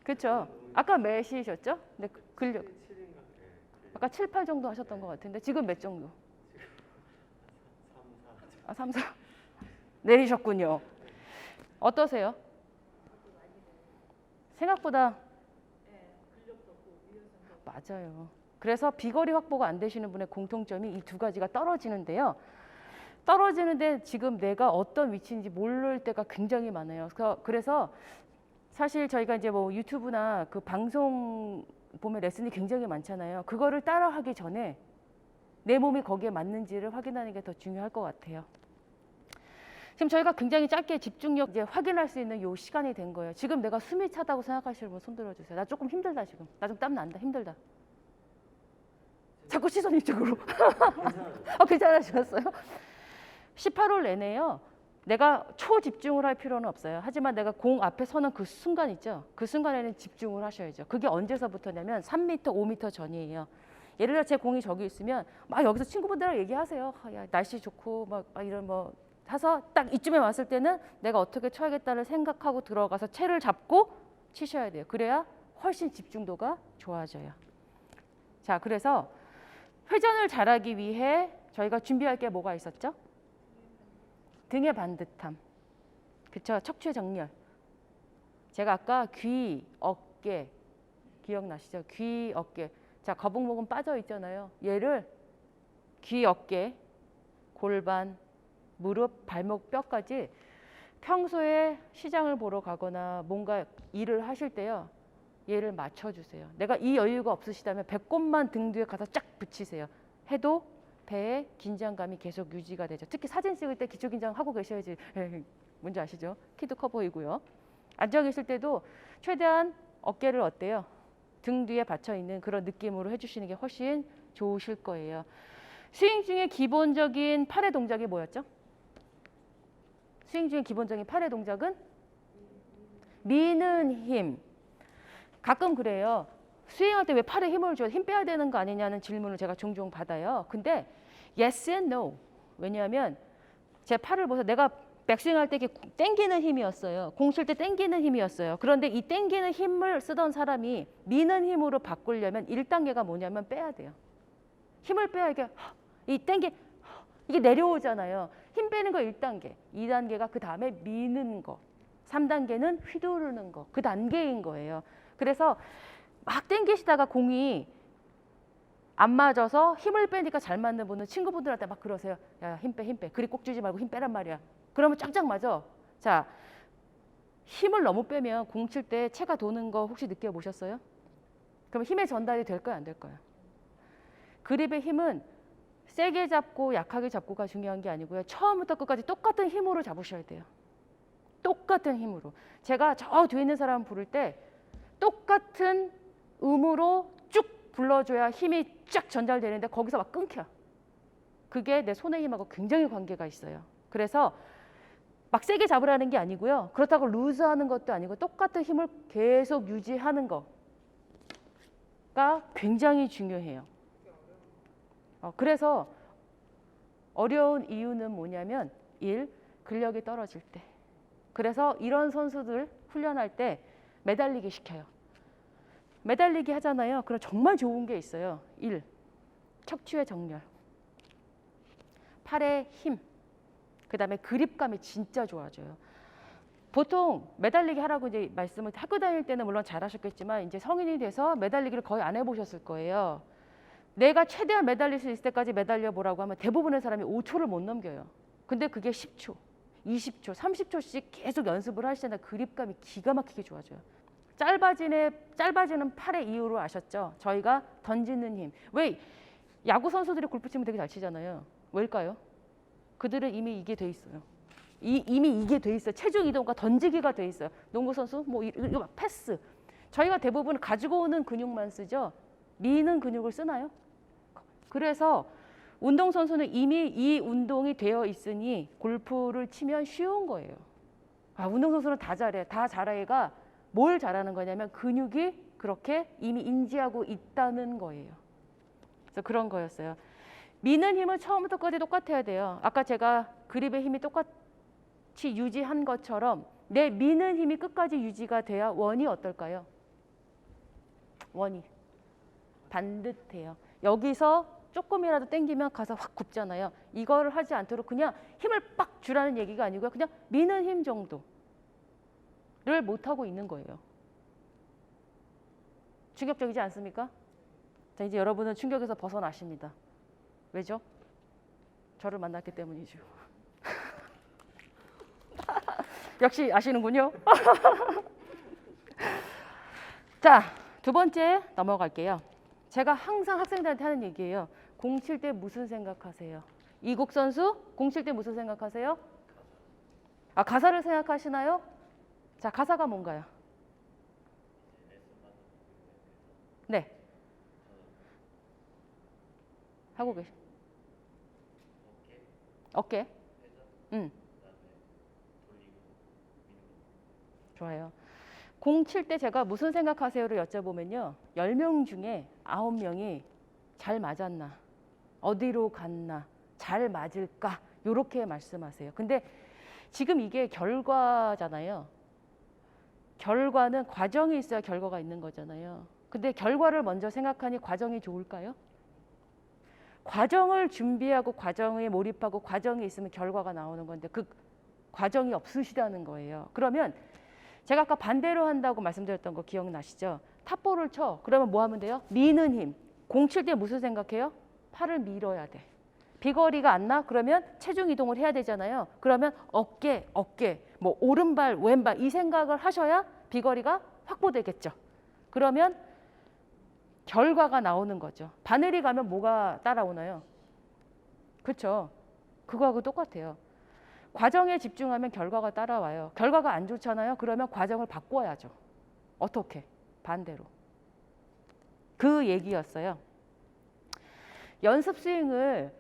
Speaker 1: 그렇죠. 아까 몇이셨죠? 네, 근력. 아까 7, 8 정도 하셨던 것 같은데 지금 몇 정도? 3, 4. 내리셨군요. 어떠세요? 생각보다 맞아요. 그래서 비거리 확보가 안 되시는 분의 공통점이 이 두 가지가 떨어지는데요. 떨어지는데 지금 내가 어떤 위치인지 모를 때가 굉장히 많아요. 그래서 사실 저희가 이제 뭐 유튜브나 그 방송 보면 레슨이 굉장히 많잖아요. 그거를 따라하기 전에 내 몸이 거기에 맞는지를 확인하는 게 더 중요할 것 같아요. 지금 저희가 굉장히 짧게 집중력 이제 확인할 수 있는 요 시간이 된 거예요. 지금 내가 숨이 차다고 생각하시는 분 손 들어주세요. 나 조금 힘들다 지금. 나 좀 땀 난다. 힘들다. 자꾸 시선 이쪽으로. 괜찮으셨어요? 18홀 내내요. 내가 초집중을 할 필요는 없어요. 하지만 내가 공 앞에 서는 그 순간 있죠. 그 순간에는 집중을 하셔야죠. 그게 언제서부터냐면 3m, 5m 전이에요. 예를 들어 제 공이 저기 있으면 막 여기서 친구분들이랑 얘기하세요. 야, 날씨 좋고 막 이런 뭐 해서 딱 이쯤에 왔을 때는 내가 어떻게 쳐야겠다를 생각하고 들어가서 채를 잡고 치셔야 돼요. 그래야 훨씬 집중도가 좋아져요. 자, 그래서 회전을 잘하기 위해 저희가 준비할 게 뭐가 있었죠? 등의 반듯함. 그쵸? 척추의 정렬. 제가 아까 귀, 어깨 기억나시죠? 귀, 어깨. 자, 거북목은 빠져 있잖아요. 얘를 귀, 어깨, 골반, 무릎, 발목, 뼈까지 평소에 시장을 보러 가거나 뭔가 일을 하실 때요. 얘를 맞춰주세요. 내가 이 여유가 없으시다면 배꼽만 등 뒤에 가서 쫙 붙이세요. 해도 배에 긴장감이 계속 유지가 되죠. 특히 사진 찍을 때 기초 긴장 하고 계셔야지. 뭔지 아시죠? 키도 커 보이고요. 앉아 계실 때도 최대한 어깨를 어때요? 등 뒤에 받쳐 있는 그런 느낌으로 해주시는 게 훨씬 좋으실 거예요. 스윙 중에 기본적인 팔의 동작이 뭐였죠? 스윙 중에 기본적인 팔의 동작은 미는 힘. 가끔 그래요. 스윙할 때 왜 팔에 힘을 줘요? 힘 빼야 되는 거 아니냐는 질문을 제가 종종 받아요. 근데 yes and no. 왜냐하면 제 팔을 보세요. 내가 백스윙할 때 이렇게 당기는 힘이었어요. 공 칠 때 당기는 힘이었어요. 그런데 이 당기는 힘을 쓰던 사람이 미는 힘으로 바꾸려면 1단계가 뭐냐면 빼야 돼요. 힘을 빼야 이게 이게 내려오잖아요. 힘 빼는 거 1단계. 2단계가 그 다음에 미는 거. 3단계는 휘두르는 거. 그 단계인 거예요. 그래서 막 당기시다가 공이 안 맞아서 힘을 빼니까 잘 맞는 분은 친구분들한테 막 그러세요. 야, 힘 빼, 힘 빼. 그리 꼭 주지 말고 힘 빼란 말이야. 그러면 쫙쫙 맞아. 자, 힘을 너무 빼면 공 칠 때 채가 도는 거 혹시 느껴보셨어요? 그럼 힘의 전달이 될까요? 안 될까요? 그립의 힘은 세게 잡고 약하게 잡고가 중요한 게 아니고요. 처음부터 끝까지 똑같은 힘으로 잡으셔야 돼요. 똑같은 힘으로. 제가 저 뒤에 있는 사람 부를 때 똑같은 음으로 쭉 불러줘야 힘이 쫙 전달되는데 거기서 막 끊겨. 그게 내 손의 힘하고 굉장히 관계가 있어요. 그래서 막 세게 잡으라는 게 아니고요. 그렇다고 루즈하는 것도 아니고 똑같은 힘을 계속 유지하는 거가 굉장히 중요해요. 그래서 어려운 이유는 뭐냐면 1. 근력이 떨어질 때. 그래서 이런 선수들 훈련할 때 매달리기 시켜요. 매달리기 하잖아요. 그럼 정말 좋은 게 있어요. 1. 척추의 정렬. 팔의 힘. 그다음에 그립감이 진짜 좋아져요. 보통 매달리기 하라고 이제 말씀을 학교 다닐 때는 물론 잘하셨겠지만 이제 성인이 돼서 매달리기를 거의 안 해보셨을 거예요. 내가 최대한 매달릴 수 있을 때까지 매달려 보라고 하면 대부분의 사람이 5초를 못 넘겨요. 근데 그게 10초, 20초, 30초씩 계속 연습을 하시잖아요. 그립감이 기가 막히게 좋아져요. 짧아지는 팔의 이유로 아셨죠? 저희가 던지는 힘. 왜 야구 선수들이 골프 치면 되게 잘 치잖아요. 왜일까요? 그들은 이미 이게 돼 있어요. 이미 이게 돼 있어요. 체중 이동과 던지기가 돼 있어요. 농구 선수 뭐 이거 막 패스. 저희가 대부분 가지고 오는 근육만 쓰죠. 미는 근육을 쓰나요? 그래서 운동 선수는 이미 이 운동이 되어 있으니 골프를 치면 쉬운 거예요. 운동 선수는 다 잘해. 다 잘해가 뭘 잘하는 거냐면 근육이 그렇게 이미 인지하고 있다는 거예요. 그래서 그런 거였어요. 미는 힘은 처음부터 끝까지 똑같아야 돼요. 아까 제가 그립의 힘이 똑같이 유지한 것처럼 내 미는 힘이 끝까지 유지가 돼야 원이 어떨까요? 원이 반듯해요. 여기서 조금이라도 당기면 가서 확 굽잖아요. 이거를 하지 않도록 그냥 힘을 빡 주라는 얘기가 아니고요. 그냥 미는 힘 정도를 못하고 있는 거예요. 충격적이지 않습니까? 자, 이제 여러분은 충격에서 벗어나십니다. 왜죠? 저를 만났기 때문이죠. 역시 아시는군요. 자, 두 번째 넘어갈게요. 제가 항상 학생들한테 하는 얘기예요. 공 칠 때 무슨 생각하세요? 이국 선수, 공 칠 때 무슨 생각하세요? 가사를 생각하시나요? 자, 가사가 뭔가요? 네. 하고 계시. 어깨. 좋아요. 공 칠 때 제가 무슨 생각하세요를 여쭤보면요. 10명 중에 9명이 잘 맞았나? 어디로 갔나? 잘 맞을까? 이렇게 말씀하세요. 근데 지금 이게 결과잖아요. 결과는 과정이 있어야 결과가 있는 거잖아요. 근데 결과를 먼저 생각하니 과정이 좋을까요? 과정을 준비하고 과정에 몰입하고 과정이 있으면 결과가 나오는 건데 그 과정이 없으시다는 거예요. 그러면 제가 아까 반대로 한다고 말씀드렸던 거 기억나시죠? 탑볼을 쳐. 그러면 뭐 하면 돼요? 미는 힘. 공 칠 때 무슨 생각해요? 팔을 밀어야 돼. 비거리가 안 나? 그러면 체중 이동을 해야 되잖아요. 그러면 어깨, 뭐 오른발, 왼발 이 생각을 하셔야 비거리가 확보되겠죠. 그러면 결과가 나오는 거죠. 바늘이 가면 뭐가 따라오나요? 그렇죠. 그거하고 똑같아요. 과정에 집중하면 결과가 따라와요. 결과가 안 좋잖아요. 그러면 과정을 바꿔야죠. 어떻게? 반대로. 그 얘기였어요. 연습 스윙을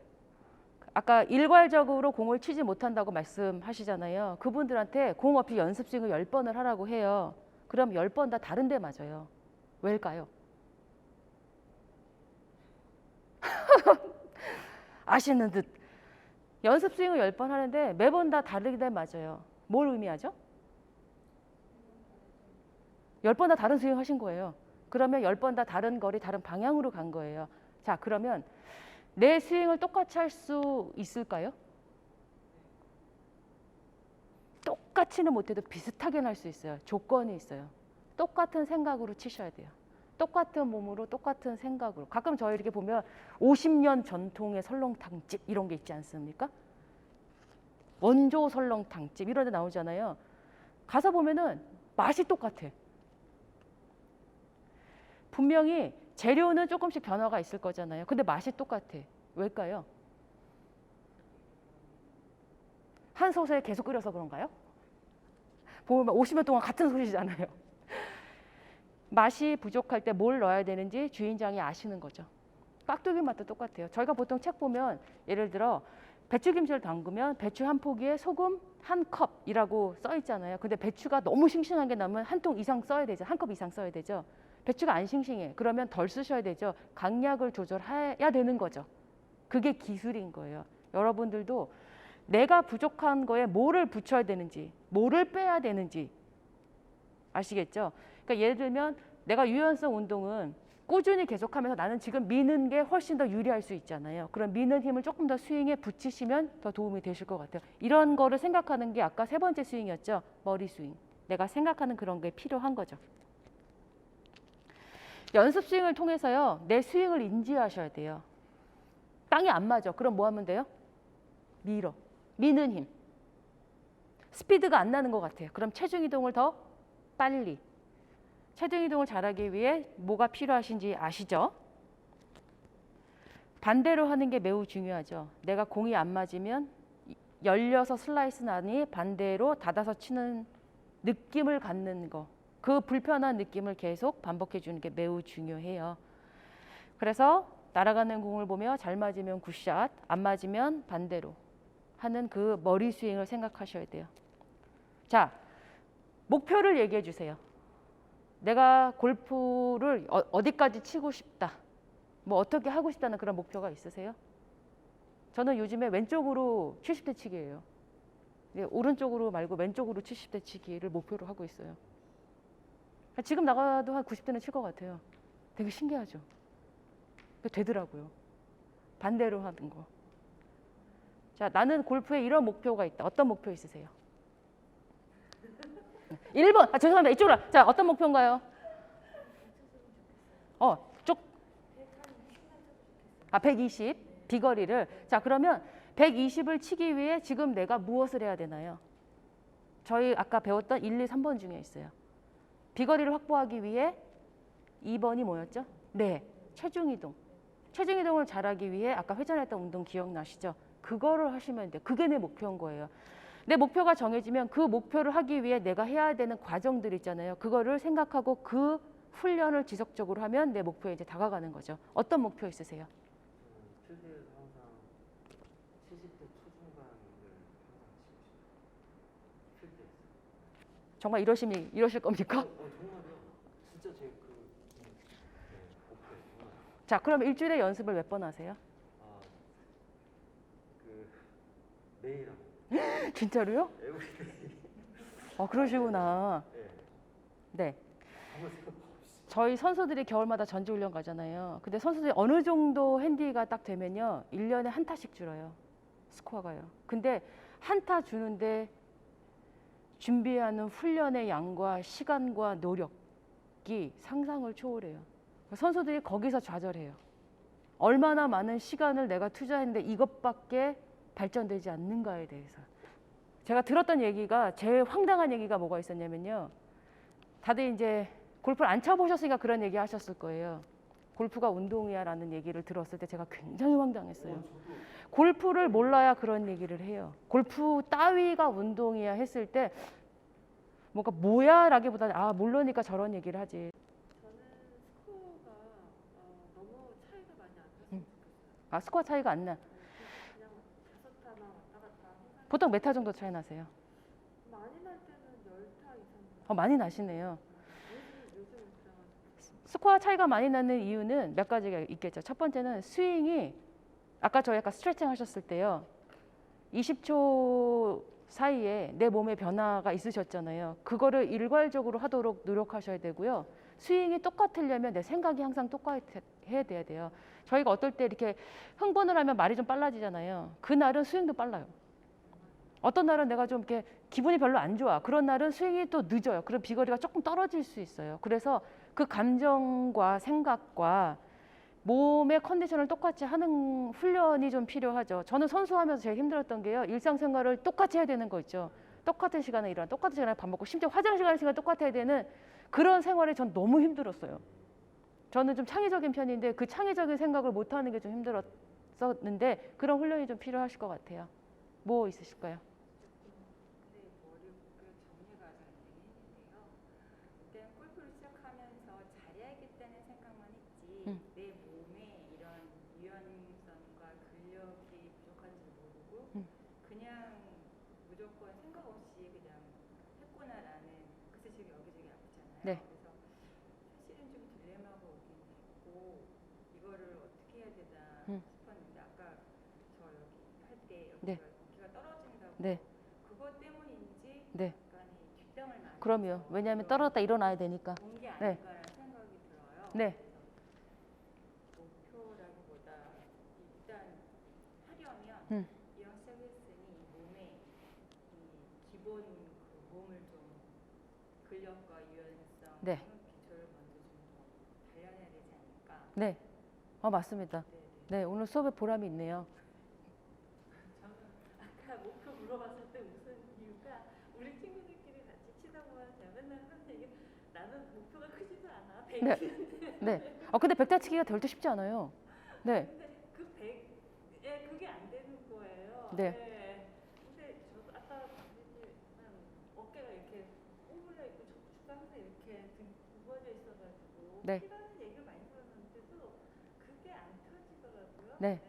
Speaker 1: 아까 일괄적으로 공을 치지 못한다고 말씀하시잖아요. 그분들한테 공 없이 연습 스윙을 10번을 하라고 해요. 그럼 10번 다 다른 데 맞아요. 왜일까요? 아시는 듯. 연습 스윙을 10번 하는데 매번 다 다르게 맞아요. 뭘 의미하죠? 10번 다 다른 스윙 하신 거예요. 그러면 10번 다 다른 거리, 다른 방향으로 간 거예요. 자, 그러면 내 스윙을 똑같이 할 수 있을까요? 똑같이는 못해도 비슷하게는 할 수 있어요. 조건이 있어요. 똑같은 생각으로 치셔야 돼요. 똑같은 몸으로 똑같은 생각으로. 가끔 저희 이렇게 보면 50년 전통의 설렁탕집 이런 게 있지 않습니까? 원조 설렁탕집 이런 데 나오잖아요. 가서 보면은 맛이 똑같아. 분명히 재료는 조금씩 변화가 있을 거잖아요. 근데 맛이 똑같아. 왜일까요? 한 솥에 계속 끓여서 그런가요? 보면 50년 동안 같은 솥이잖아요. 맛이 부족할 때 뭘 넣어야 되는지 주인장이 아시는 거죠. 깍두기 맛도 똑같아요. 저희가 보통 책 보면 예를 들어 배추김치를 담그면 배추 한 포기에 소금 한 컵이라고 써 있잖아요. 근데 배추가 너무 싱싱한 게 나면 한 통 이상 써야 되죠. 한 컵 이상 써야 되죠. 배추가 안 싱싱해. 그러면 덜 쓰셔야 되죠. 강약을 조절해야 되는 거죠. 그게 기술인 거예요. 여러분들도 내가 부족한 거에 뭐를 붙여야 되는지, 뭐를 빼야 되는지 아시겠죠? 그러니까 예를 들면 내가 유연성 운동은 꾸준히 계속하면서 나는 지금 미는 게 훨씬 더 유리할 수 있잖아요. 그럼 미는 힘을 조금 더 스윙에 붙이시면 더 도움이 되실 것 같아요. 이런 거를 생각하는 게 아까 세 번째 스윙이었죠. 머리 스윙. 내가 생각하는 그런 게 필요한 거죠. 연습 스윙을 통해서요. 내 스윙을 인지하셔야 돼요. 땅이 안 맞아. 그럼 뭐 하면 돼요? 밀어. 미는 힘. 스피드가 안 나는 것 같아요. 그럼 체중 이동을 더 빨리. 체중 이동을 잘하기 위해 뭐가 필요하신지 아시죠? 반대로 하는 게 매우 중요하죠. 내가 공이 안 맞으면 열려서 슬라이스 나니 반대로 닫아서 치는 느낌을 갖는 거. 그 불편한 느낌을 계속 반복해 주는 게 매우 중요해요. 그래서 날아가는 공을 보며 잘 맞으면 굿샷, 안 맞으면 반대로 하는 그 머리 스윙을 생각하셔야 돼요. 자, 목표를 얘기해 주세요. 내가 골프를 어디까지 치고 싶다. 뭐 어떻게 하고 싶다는 그런 목표가 있으세요? 저는 요즘에 왼쪽으로 70대 치기예요. 오른쪽으로 말고 왼쪽으로 70대 치기를 목표로 하고 있어요. 지금 나가도 한 90대는 칠 것 같아요. 되게 신기하죠? 되더라고요. 반대로 하는 거. 자, 나는 골프에 이런 목표가 있다. 어떤 목표 있으세요? 1번. 죄송합니다. 이쪽으로. 자, 어떤 목표인가요? 쪽. 120. 비거리를. 자, 그러면 120을 치기 위해 지금 내가 무엇을 해야 되나요? 저희 아까 배웠던 1, 2, 3번 중에 있어요. 비거리를 확보하기 위해 2번이 뭐였죠? 네. 체중 이동. 체중 이동을 잘하기 위해 아까 회전했던 운동 기억나시죠? 그거를 하시면 돼요. 그게 내 목표인 거예요. 내 목표가 정해지면 그 목표를 하기 위해 내가 해야 되는 과정들 있잖아요. 그거를 생각하고 그 훈련을 지속적으로 하면 내 목표에 이제 다가가는 거죠. 어떤 목표 있으세요?
Speaker 3: 필드에서 항상 70대 초중반을 항상 치고 싶어요. 필드에서.
Speaker 1: 정말 이러실 겁니까?
Speaker 3: 정말요. 진짜 제 목표예요. 정말.
Speaker 1: 자, 그럼 일주일에 연습을 몇 번 하세요?
Speaker 3: 매일 하고.
Speaker 1: 진짜로요?
Speaker 3: 에브리데이.
Speaker 1: 그러시구나.
Speaker 3: 네.
Speaker 1: 네. 저희 선수들이 겨울마다 전지훈련 가잖아요. 근데 선수들이 어느 정도 핸디가 딱 되면요. 1년에 한 타씩 줄어요. 스코어가요. 근데 한 타 주는데 준비하는 훈련의 양과 시간과 노력이 상상을 초월해요. 선수들이 거기서 좌절해요. 얼마나 많은 시간을 내가 투자했는데 이것밖에 발전되지 않는가에 대해서. 제가 들었던 얘기가 제일 황당한 얘기가 뭐가 있었냐면요. 다들 이제 골프를 안 쳐보셨으니까 그런 얘기 하셨을 거예요. 골프가 운동이야 라는 얘기를 들었을 때 제가 굉장히 황당했어요. 골프를 몰라야 그런 얘기를 해요. 골프 따위가 운동이야 했을 때 뭔가 뭐야 라기보다는 모르니까 저런 얘기를 하지.
Speaker 2: 저는 스코어가 너무 차이가 많이 안 났으면 좋겠어요.
Speaker 1: 스코어 차이가 안 나.
Speaker 2: 그냥 5타만 왔다 갔다 해가지고
Speaker 1: 보통 몇 타 정도 차이 나세요?
Speaker 2: 많이 날 때는 10타 이상.
Speaker 1: 많이 나시네요.
Speaker 2: 요즘 그래가지고.
Speaker 1: 스코어 차이가 많이 나는 이유는 몇 가지가 있겠죠. 첫 번째는 스윙이 아까 저 약간 스트레칭 하셨을 때요. 20초 사이에 내 몸의 변화가 있으셨잖아요. 그거를 일괄적으로 하도록 노력하셔야 되고요. 스윙이 똑같으려면 내 생각이 항상 똑같아야 돼요. 저희가 어떨 때 이렇게 흥분을 하면 말이 좀 빨라지잖아요. 그날은 스윙도 빨라요. 어떤 날은 내가 좀 이렇게 기분이 별로 안 좋아. 그런 날은 스윙이 또 늦어요. 그럼 비거리가 조금 떨어질 수 있어요. 그래서 그 감정과 생각과 몸의 컨디션을 똑같이 하는 훈련이 좀 필요하죠. 저는 선수하면서 제일 힘들었던 게요. 일상생활을 똑같이 해야 되는 거 있죠. 똑같은 시간에 일어나, 똑같은 시간에 밥 먹고, 심지어 화장실 가는 시간 똑같아야 되는 그런 생활이 전 너무 힘들었어요. 저는 좀 창의적인 편인데 그 창의적인 생각을 못하는 게 좀 힘들었었는데 그런 훈련이 좀 필요하실 것 같아요. 뭐 있으실까요?
Speaker 4: 네, 머리 목표 정리가 잘 되긴 했는데요. 그때 골프를 시작하면서 잘해야겠다는 생각만 했지 내 몸에 이런 유연성과 근력이 부족한지 모르고 무조건 생각 없이 그냥 했구나라는 그 사실이 여기저기 아프잖아요.
Speaker 1: 네.
Speaker 4: 그래서 사실은 좀 딜레마가 오긴 했고 이거를 어떻게 해야 되나 싶었는데 아까 저 여기 할 때
Speaker 1: 네.
Speaker 4: 여기가 떨어진다고
Speaker 1: 네.
Speaker 4: 그것 때문인지
Speaker 1: 네.
Speaker 4: 약간의 뒷담을 많이
Speaker 1: 그럼요.
Speaker 4: 해서
Speaker 1: 왜냐하면 떨어졌다 일어나야 되니까.
Speaker 4: 온게
Speaker 1: 네.
Speaker 4: 아닐까라는 생각이 들어요.
Speaker 1: 네.
Speaker 4: 목표라기보다 일단 하려면
Speaker 1: 음.
Speaker 4: 이왕 시작했으니 몸에 이 기본 그 몸을 좀 근력과 유연성
Speaker 1: 네.
Speaker 4: 기초를 먼저 좀 단련해야 되지 않을까.
Speaker 1: 네. 맞습니다.
Speaker 4: 네네.
Speaker 1: 네, 오늘 수업에 보람이 있네요.
Speaker 2: 저는 아까 목표 물어봤을 때 웃은 이유가 우리 친구들끼리 같이 치다 보면 제가 맨날 하는 얘기 나는 목표가 크지도 않아.
Speaker 1: 네.
Speaker 2: 100이는데
Speaker 1: 네. 근데 백다치기가 덜도 쉽지 않아요. 네.
Speaker 2: 근데 그 100에 그게 안 되는 거예요.
Speaker 1: 네.
Speaker 2: 근데 저도 아까 봤는데 어깨가 이렇게 오므려 있고 척추가 항상 이렇게 굽어져 있어가지고
Speaker 1: 네.
Speaker 2: 피라는 얘기를 많이 들었는데도 그게 안 펴지더라고요.
Speaker 1: 네.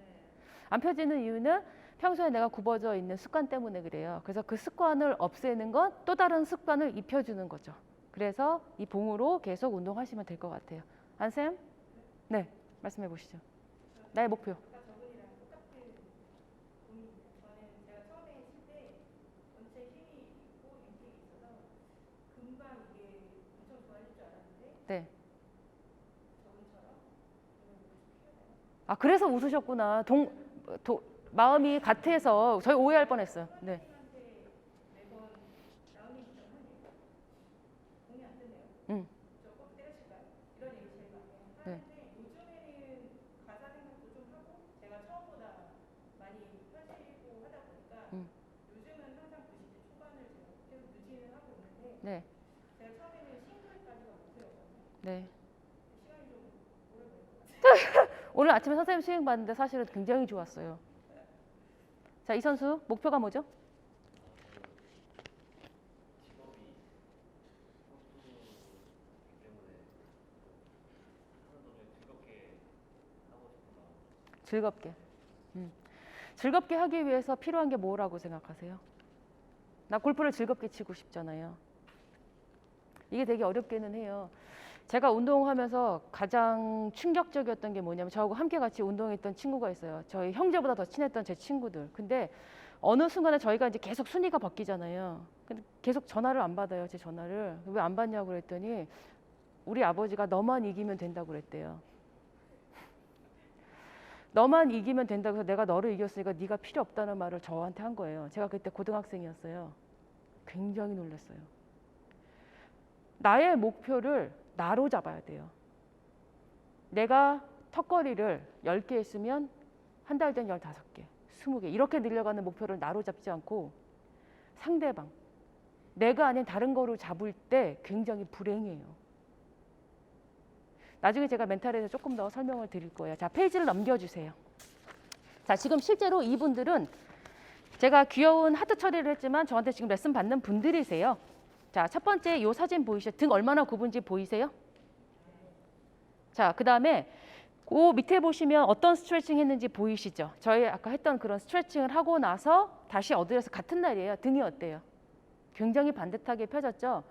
Speaker 1: 안 펴지는 이유는 평소에 내가 굽어져 있는 습관 때문에 그래요. 그래서 그 습관을 없애는 건 또 다른 습관을 입혀주는 거죠. 그래서 이 봉으로 계속 운동하시면 될 것 같아요. 안쌤? 네, 말씀해 보시죠. 나의 목표.
Speaker 2: 아까 저분이랑 똑같은 고민이에요. 저는 제가 처음에 칠 때 전체 힘이 있고 임팩이 있어서 금방 이게 엄청 좋아질 줄 알았는데
Speaker 1: 네.
Speaker 2: 저분처럼
Speaker 1: 그래서 웃으셨구나. 마음이 같아서 저희 오해할 뻔했어요. 네.
Speaker 2: 선생님한테 매번 라운딩 좀 하네요. 공이 안 되네요.
Speaker 1: 음.
Speaker 2: 저 꼭 때려칠까요? 이런 얘기 제일 많이
Speaker 1: 네.
Speaker 2: 하는데 요즘에는 가사 생각도 좀 하고 제가 처음보다 많이 펴지고 하다 보니까 요즘은 항상 90대 초반을 제가 계속 유지는 하고 있는데
Speaker 1: 네.
Speaker 2: 제가 처음에는 싱글까지가 목표였거든요.
Speaker 1: 네.
Speaker 2: 시간이 좀 오래 걸릴 것 같아요.
Speaker 1: 오늘 아침에 선생님 수행 받는데 사실은 굉장히 좋았어요. 자, 이 선수 목표가 뭐죠?
Speaker 3: 직업이 선수이기 때문에 하는 도중에 즐겁게 하고 싶구나.
Speaker 1: 즐겁게. 즐겁게 하기 위해서 필요한 게 뭐라고 생각하세요? 나 골프를 즐겁게 치고 싶잖아요. 이게 되게 어렵기는 해요. 제가 운동하면서 가장 충격적이었던 게 뭐냐면 저하고 함께 같이 운동했던 친구가 있어요. 저희 형제보다 더 친했던 제 친구들. 근데 어느 순간에 저희가 이제 계속 순위가 바뀌잖아요. 근데 계속 전화를 안 받아요. 제 전화를. 왜 안 받냐고 그랬더니 우리 아버지가 너만 이기면 된다고 그랬대요. 너만 이기면 된다고 해서 내가 너를 이겼으니까 네가 필요 없다는 말을 저한테 한 거예요. 제가 그때 고등학생이었어요. 굉장히 놀랐어요. 나의 목표를 나로 잡아야 돼요. 내가 턱걸이를 10개 했으면 한 달 된 15개, 20개 이렇게 늘려가는 목표를 나로 잡지 않고 상대방, 내가 아닌 다른 거로 잡을 때 굉장히 불행해요. 나중에 제가 멘탈에서 조금 더 설명을 드릴 거예요. 자, 페이지를 넘겨주세요. 자, 지금 실제로 이분들은 제가 귀여운 하트 처리를 했지만 저한테 지금 레슨 받는 분들이세요. 자, 첫 번째 이 사진 보이시죠? 등 얼마나 굽은지 보이세요? 자, 그 다음에 그 밑에 보시면 어떤 스트레칭 했는지 보이시죠? 저희 아까 했던 그런 스트레칭을 하고 나서 다시 어디에서 같은 날이에요. 등이 어때요? 굉장히 반듯하게 펴졌죠?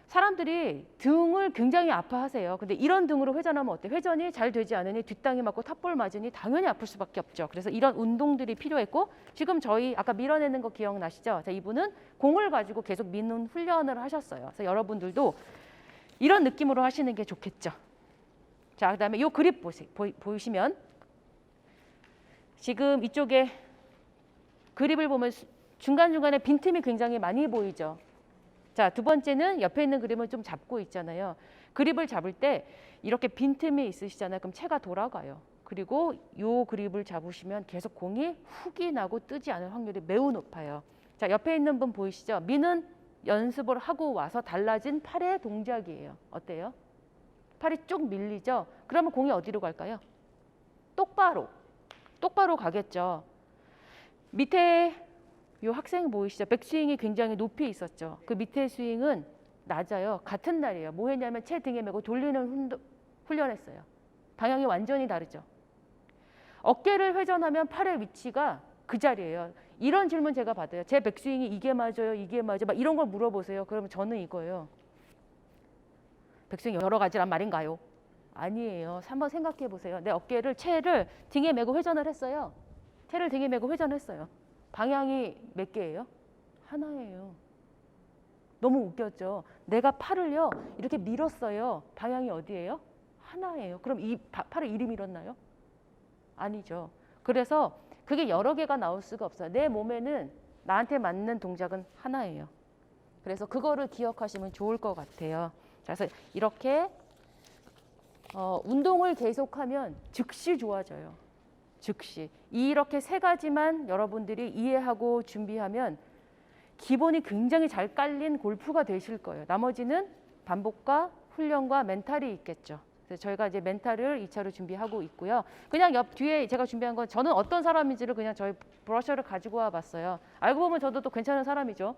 Speaker 1: 사람들이 등을 굉장히 아파하세요. 근데 이런 등으로 회전하면 어때? 회전이 잘 되지 않으니 뒷땅이 맞고 탑볼 맞으니 당연히 아플 수밖에 없죠. 그래서 이런 운동들이 필요했고 지금 저희 아까 밀어내는 거 기억나시죠? 자, 이분은 공을 가지고 계속 미는 훈련을 하셨어요. 그래서 여러분들도 이런 느낌으로 하시는 게 좋겠죠. 자, 그다음에 이 그립 보이시면 지금 이쪽에 그립을 보면 중간중간에 빈틈이 굉장히 많이 보이죠. 자, 두 번째는 옆에 있는 그립을 좀 잡고 있잖아요. 그립을 잡을 때 이렇게 빈틈이 있으시잖아요. 그럼 채가 돌아가요. 그리고 이 그립을 잡으시면 계속 공이 훅이 나고 뜨지 않을 확률이 매우 높아요. 자, 옆에 있는 분 보이시죠? 미는 연습을 하고 와서 달라진 팔의 동작이에요. 어때요? 팔이 쭉 밀리죠? 그러면 공이 어디로 갈까요? 똑바로 가겠죠. 밑에 이 학생 보이시죠? 백스윙이 굉장히 높이 있었죠. 그 밑에 스윙은 낮아요. 같은 날이에요. 뭐 했냐면 채 등에 메고 돌리는 훈련했어요. 방향이 완전히 다르죠. 어깨를 회전하면 팔의 위치가 그 자리예요. 이런 질문 제가 받아요. 제 백스윙이 이게 맞아요, 이게 맞아요, 막 이런 걸 물어보세요. 그러면 저는 이거예요. 백스윙 여러 가지란 말인가요? 아니에요. 한번 생각해 보세요. 내 어깨를 채를 등에 메고 회전을 했어요. 채를 등에 메고 회전했어요. 방향이 몇 개예요? 하나예요. 너무 웃겼죠? 내가 팔을요 이렇게 밀었어요. 방향이 어디예요? 하나예요. 그럼 이 팔을 이리 밀었나요? 아니죠. 그래서 그게 여러 개가 나올 수가 없어요. 내 몸에는 나한테 맞는 동작은 하나예요. 그래서 그거를 기억하시면 좋을 것 같아요. 그래서 이렇게 운동을 계속하면 즉시 좋아져요. 즉시. 이렇게 세 가지만 여러분들이 이해하고 준비하면 기본이 굉장히 잘 깔린 골프가 되실 거예요. 나머지는 반복과 훈련과 멘탈이 있겠죠. 그래서 저희가 이제 멘탈을 2차로 준비하고 있고요. 그냥 옆 뒤에 제가 준비한 건 저는 어떤 사람인지를 그냥 저희 브러셔를 가지고 와 봤어요. 알고 보면 저도 또 괜찮은 사람이죠.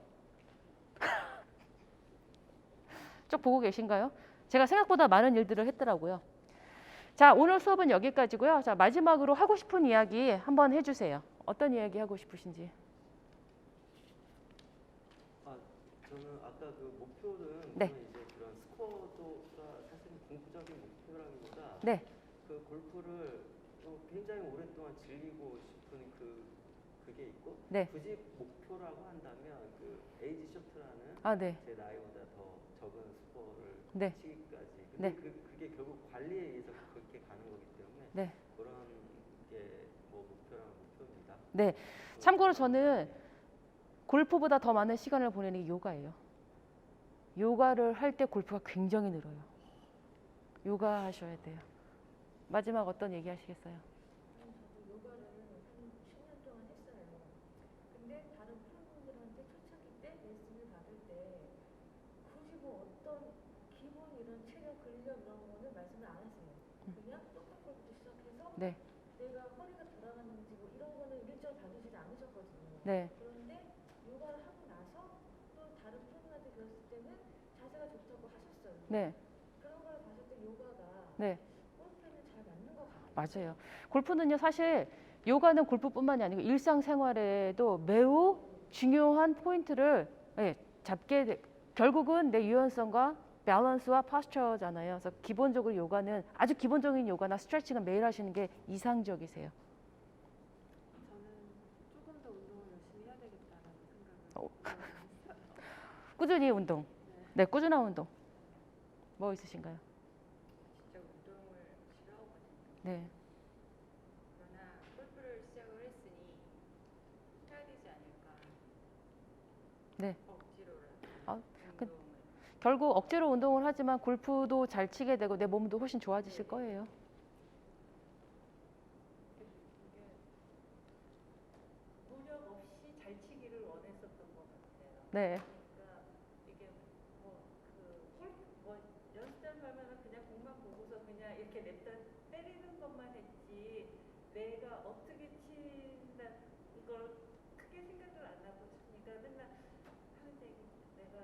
Speaker 1: 쭉 보고 계신가요? 제가 생각보다 많은 일들을 했더라고요. 자, 오늘 수업은 여기까지고요. 자, 마지막으로 하고 싶은 이야기 한번 해주세요. 어떤 이야기 하고 싶으신지.
Speaker 5: 저는 아까 그 목표는
Speaker 1: 네.
Speaker 5: 저는 이제 그런 스코어가 사실 궁극적인 목표라기보다
Speaker 1: 네.
Speaker 5: 그 골프를 또 굉장히 오랫동안 즐기고 싶은 그게 있고
Speaker 1: 네.
Speaker 5: 굳이 목표라고 한다면 그 에이지 셔트라는
Speaker 1: 아, 네.
Speaker 5: 제 나이보다 더 적은 스코어를
Speaker 1: 네.
Speaker 5: 치기까지.
Speaker 1: 네.
Speaker 5: 근데 그게 결국 관리에 의해서 그렇게 가는 거기 때문에
Speaker 1: 네.
Speaker 5: 그런 게 뭐 목표라는 목표입니다.
Speaker 1: 네. 참고로 저는 골프보다 더 많은 시간을 보내는 게 요가예요. 요가를 할 때 골프가 굉장히 늘어요. 요가 하셔야 돼요. 마지막 어떤 얘기 하시겠어요?
Speaker 6: 저도 요가를 한 10년 동안 했어요. 근데 다른 프로분들한테 초창기 때 레슨을 받을 때 굳이 뭐 어떤 기본 이런 체력, 근력 이런 거는 말씀을 안 하세요. 그냥 똑똑부터 시작해서
Speaker 1: 네.
Speaker 6: 내가 허리가 돌아가는지 뭐 이런 거는 일절 받으시지 않으셨거든요.
Speaker 1: 네.
Speaker 6: 그런데 요가를 하고 나서 또 다른 프로분한테 배웠을 때는 자세가 좋다고 하셨어요.
Speaker 1: 네.
Speaker 6: 그런 걸 봤을 때 요가가
Speaker 1: 네.
Speaker 6: 골프에는 잘 맞는 것 같아요.
Speaker 1: 맞아요. 골프는요, 사실 요가는 골프뿐만이 아니고 일상생활에도 매우 중요한 포인트를 잡게 결국은 내 유연성과 밸런스와 파스처잖아요. 그래서 기본적으로 요가는 아주 기본적인 요가나 스트레칭은 매일 하시는 게 이상적이세요.
Speaker 4: 저는 조금 더 운동을 열심히 해야 되겠다라는 생각을 했어요.
Speaker 1: 꾸준히 운동. 네, 꾸준한 운동. 뭐 있으신가요?
Speaker 4: 진짜 운동을 싫어하거든요.
Speaker 1: 네.
Speaker 4: 그러나 골프를 시작을 했으니 해야 되지 않을까.
Speaker 1: 네.
Speaker 4: 억지로라도
Speaker 1: 아, 그-
Speaker 4: 운동을.
Speaker 1: 결국 억지로 운동을 하지만 골프도 잘 치게 되고 내 몸도 훨씬 좋아지실 거예요.
Speaker 2: 노력 없이 잘 치기를 원했었던 것 같아요.
Speaker 1: 네.
Speaker 2: 그러니까 이게 뭐 연습장 가면은 그냥 공만 보고서 그냥 이렇게 냅다 때리는 것만 했지 내가 어떻게 친다는 걸 크게 생각을 안 하고 치니까 맨날 하는데 내가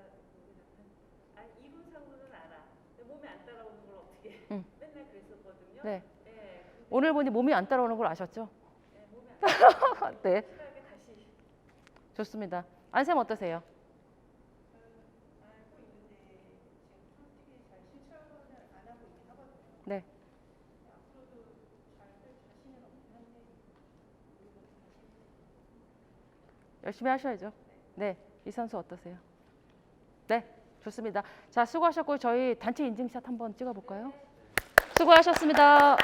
Speaker 2: 이론상으로는 알아. 근데 몸에 안 따라오는 걸 어떻게 해. 맨날 그랬었거든요.
Speaker 1: 네.
Speaker 2: 네, 근데
Speaker 1: 오늘 보니 몸이 안 따라오는 걸 아셨죠?
Speaker 2: 네, 몸에 안 따라오는
Speaker 1: 네.
Speaker 2: 확실하게 다시
Speaker 1: 좋습니다. 안쌤 어떠세요?
Speaker 2: 알고 있는데 지금 솔직히 잘 실천을 안 하고 있긴 하거든요.
Speaker 1: 네.
Speaker 2: 앞으로도 잘 될 자신은 없긴 한데
Speaker 1: 열심히 하셔야죠. 네. 이 선수 어떠세요? 네. 좋습니다. 자, 수고하셨고 저희 단체 인증샷 한번 찍어볼까요? 수고하셨습니다.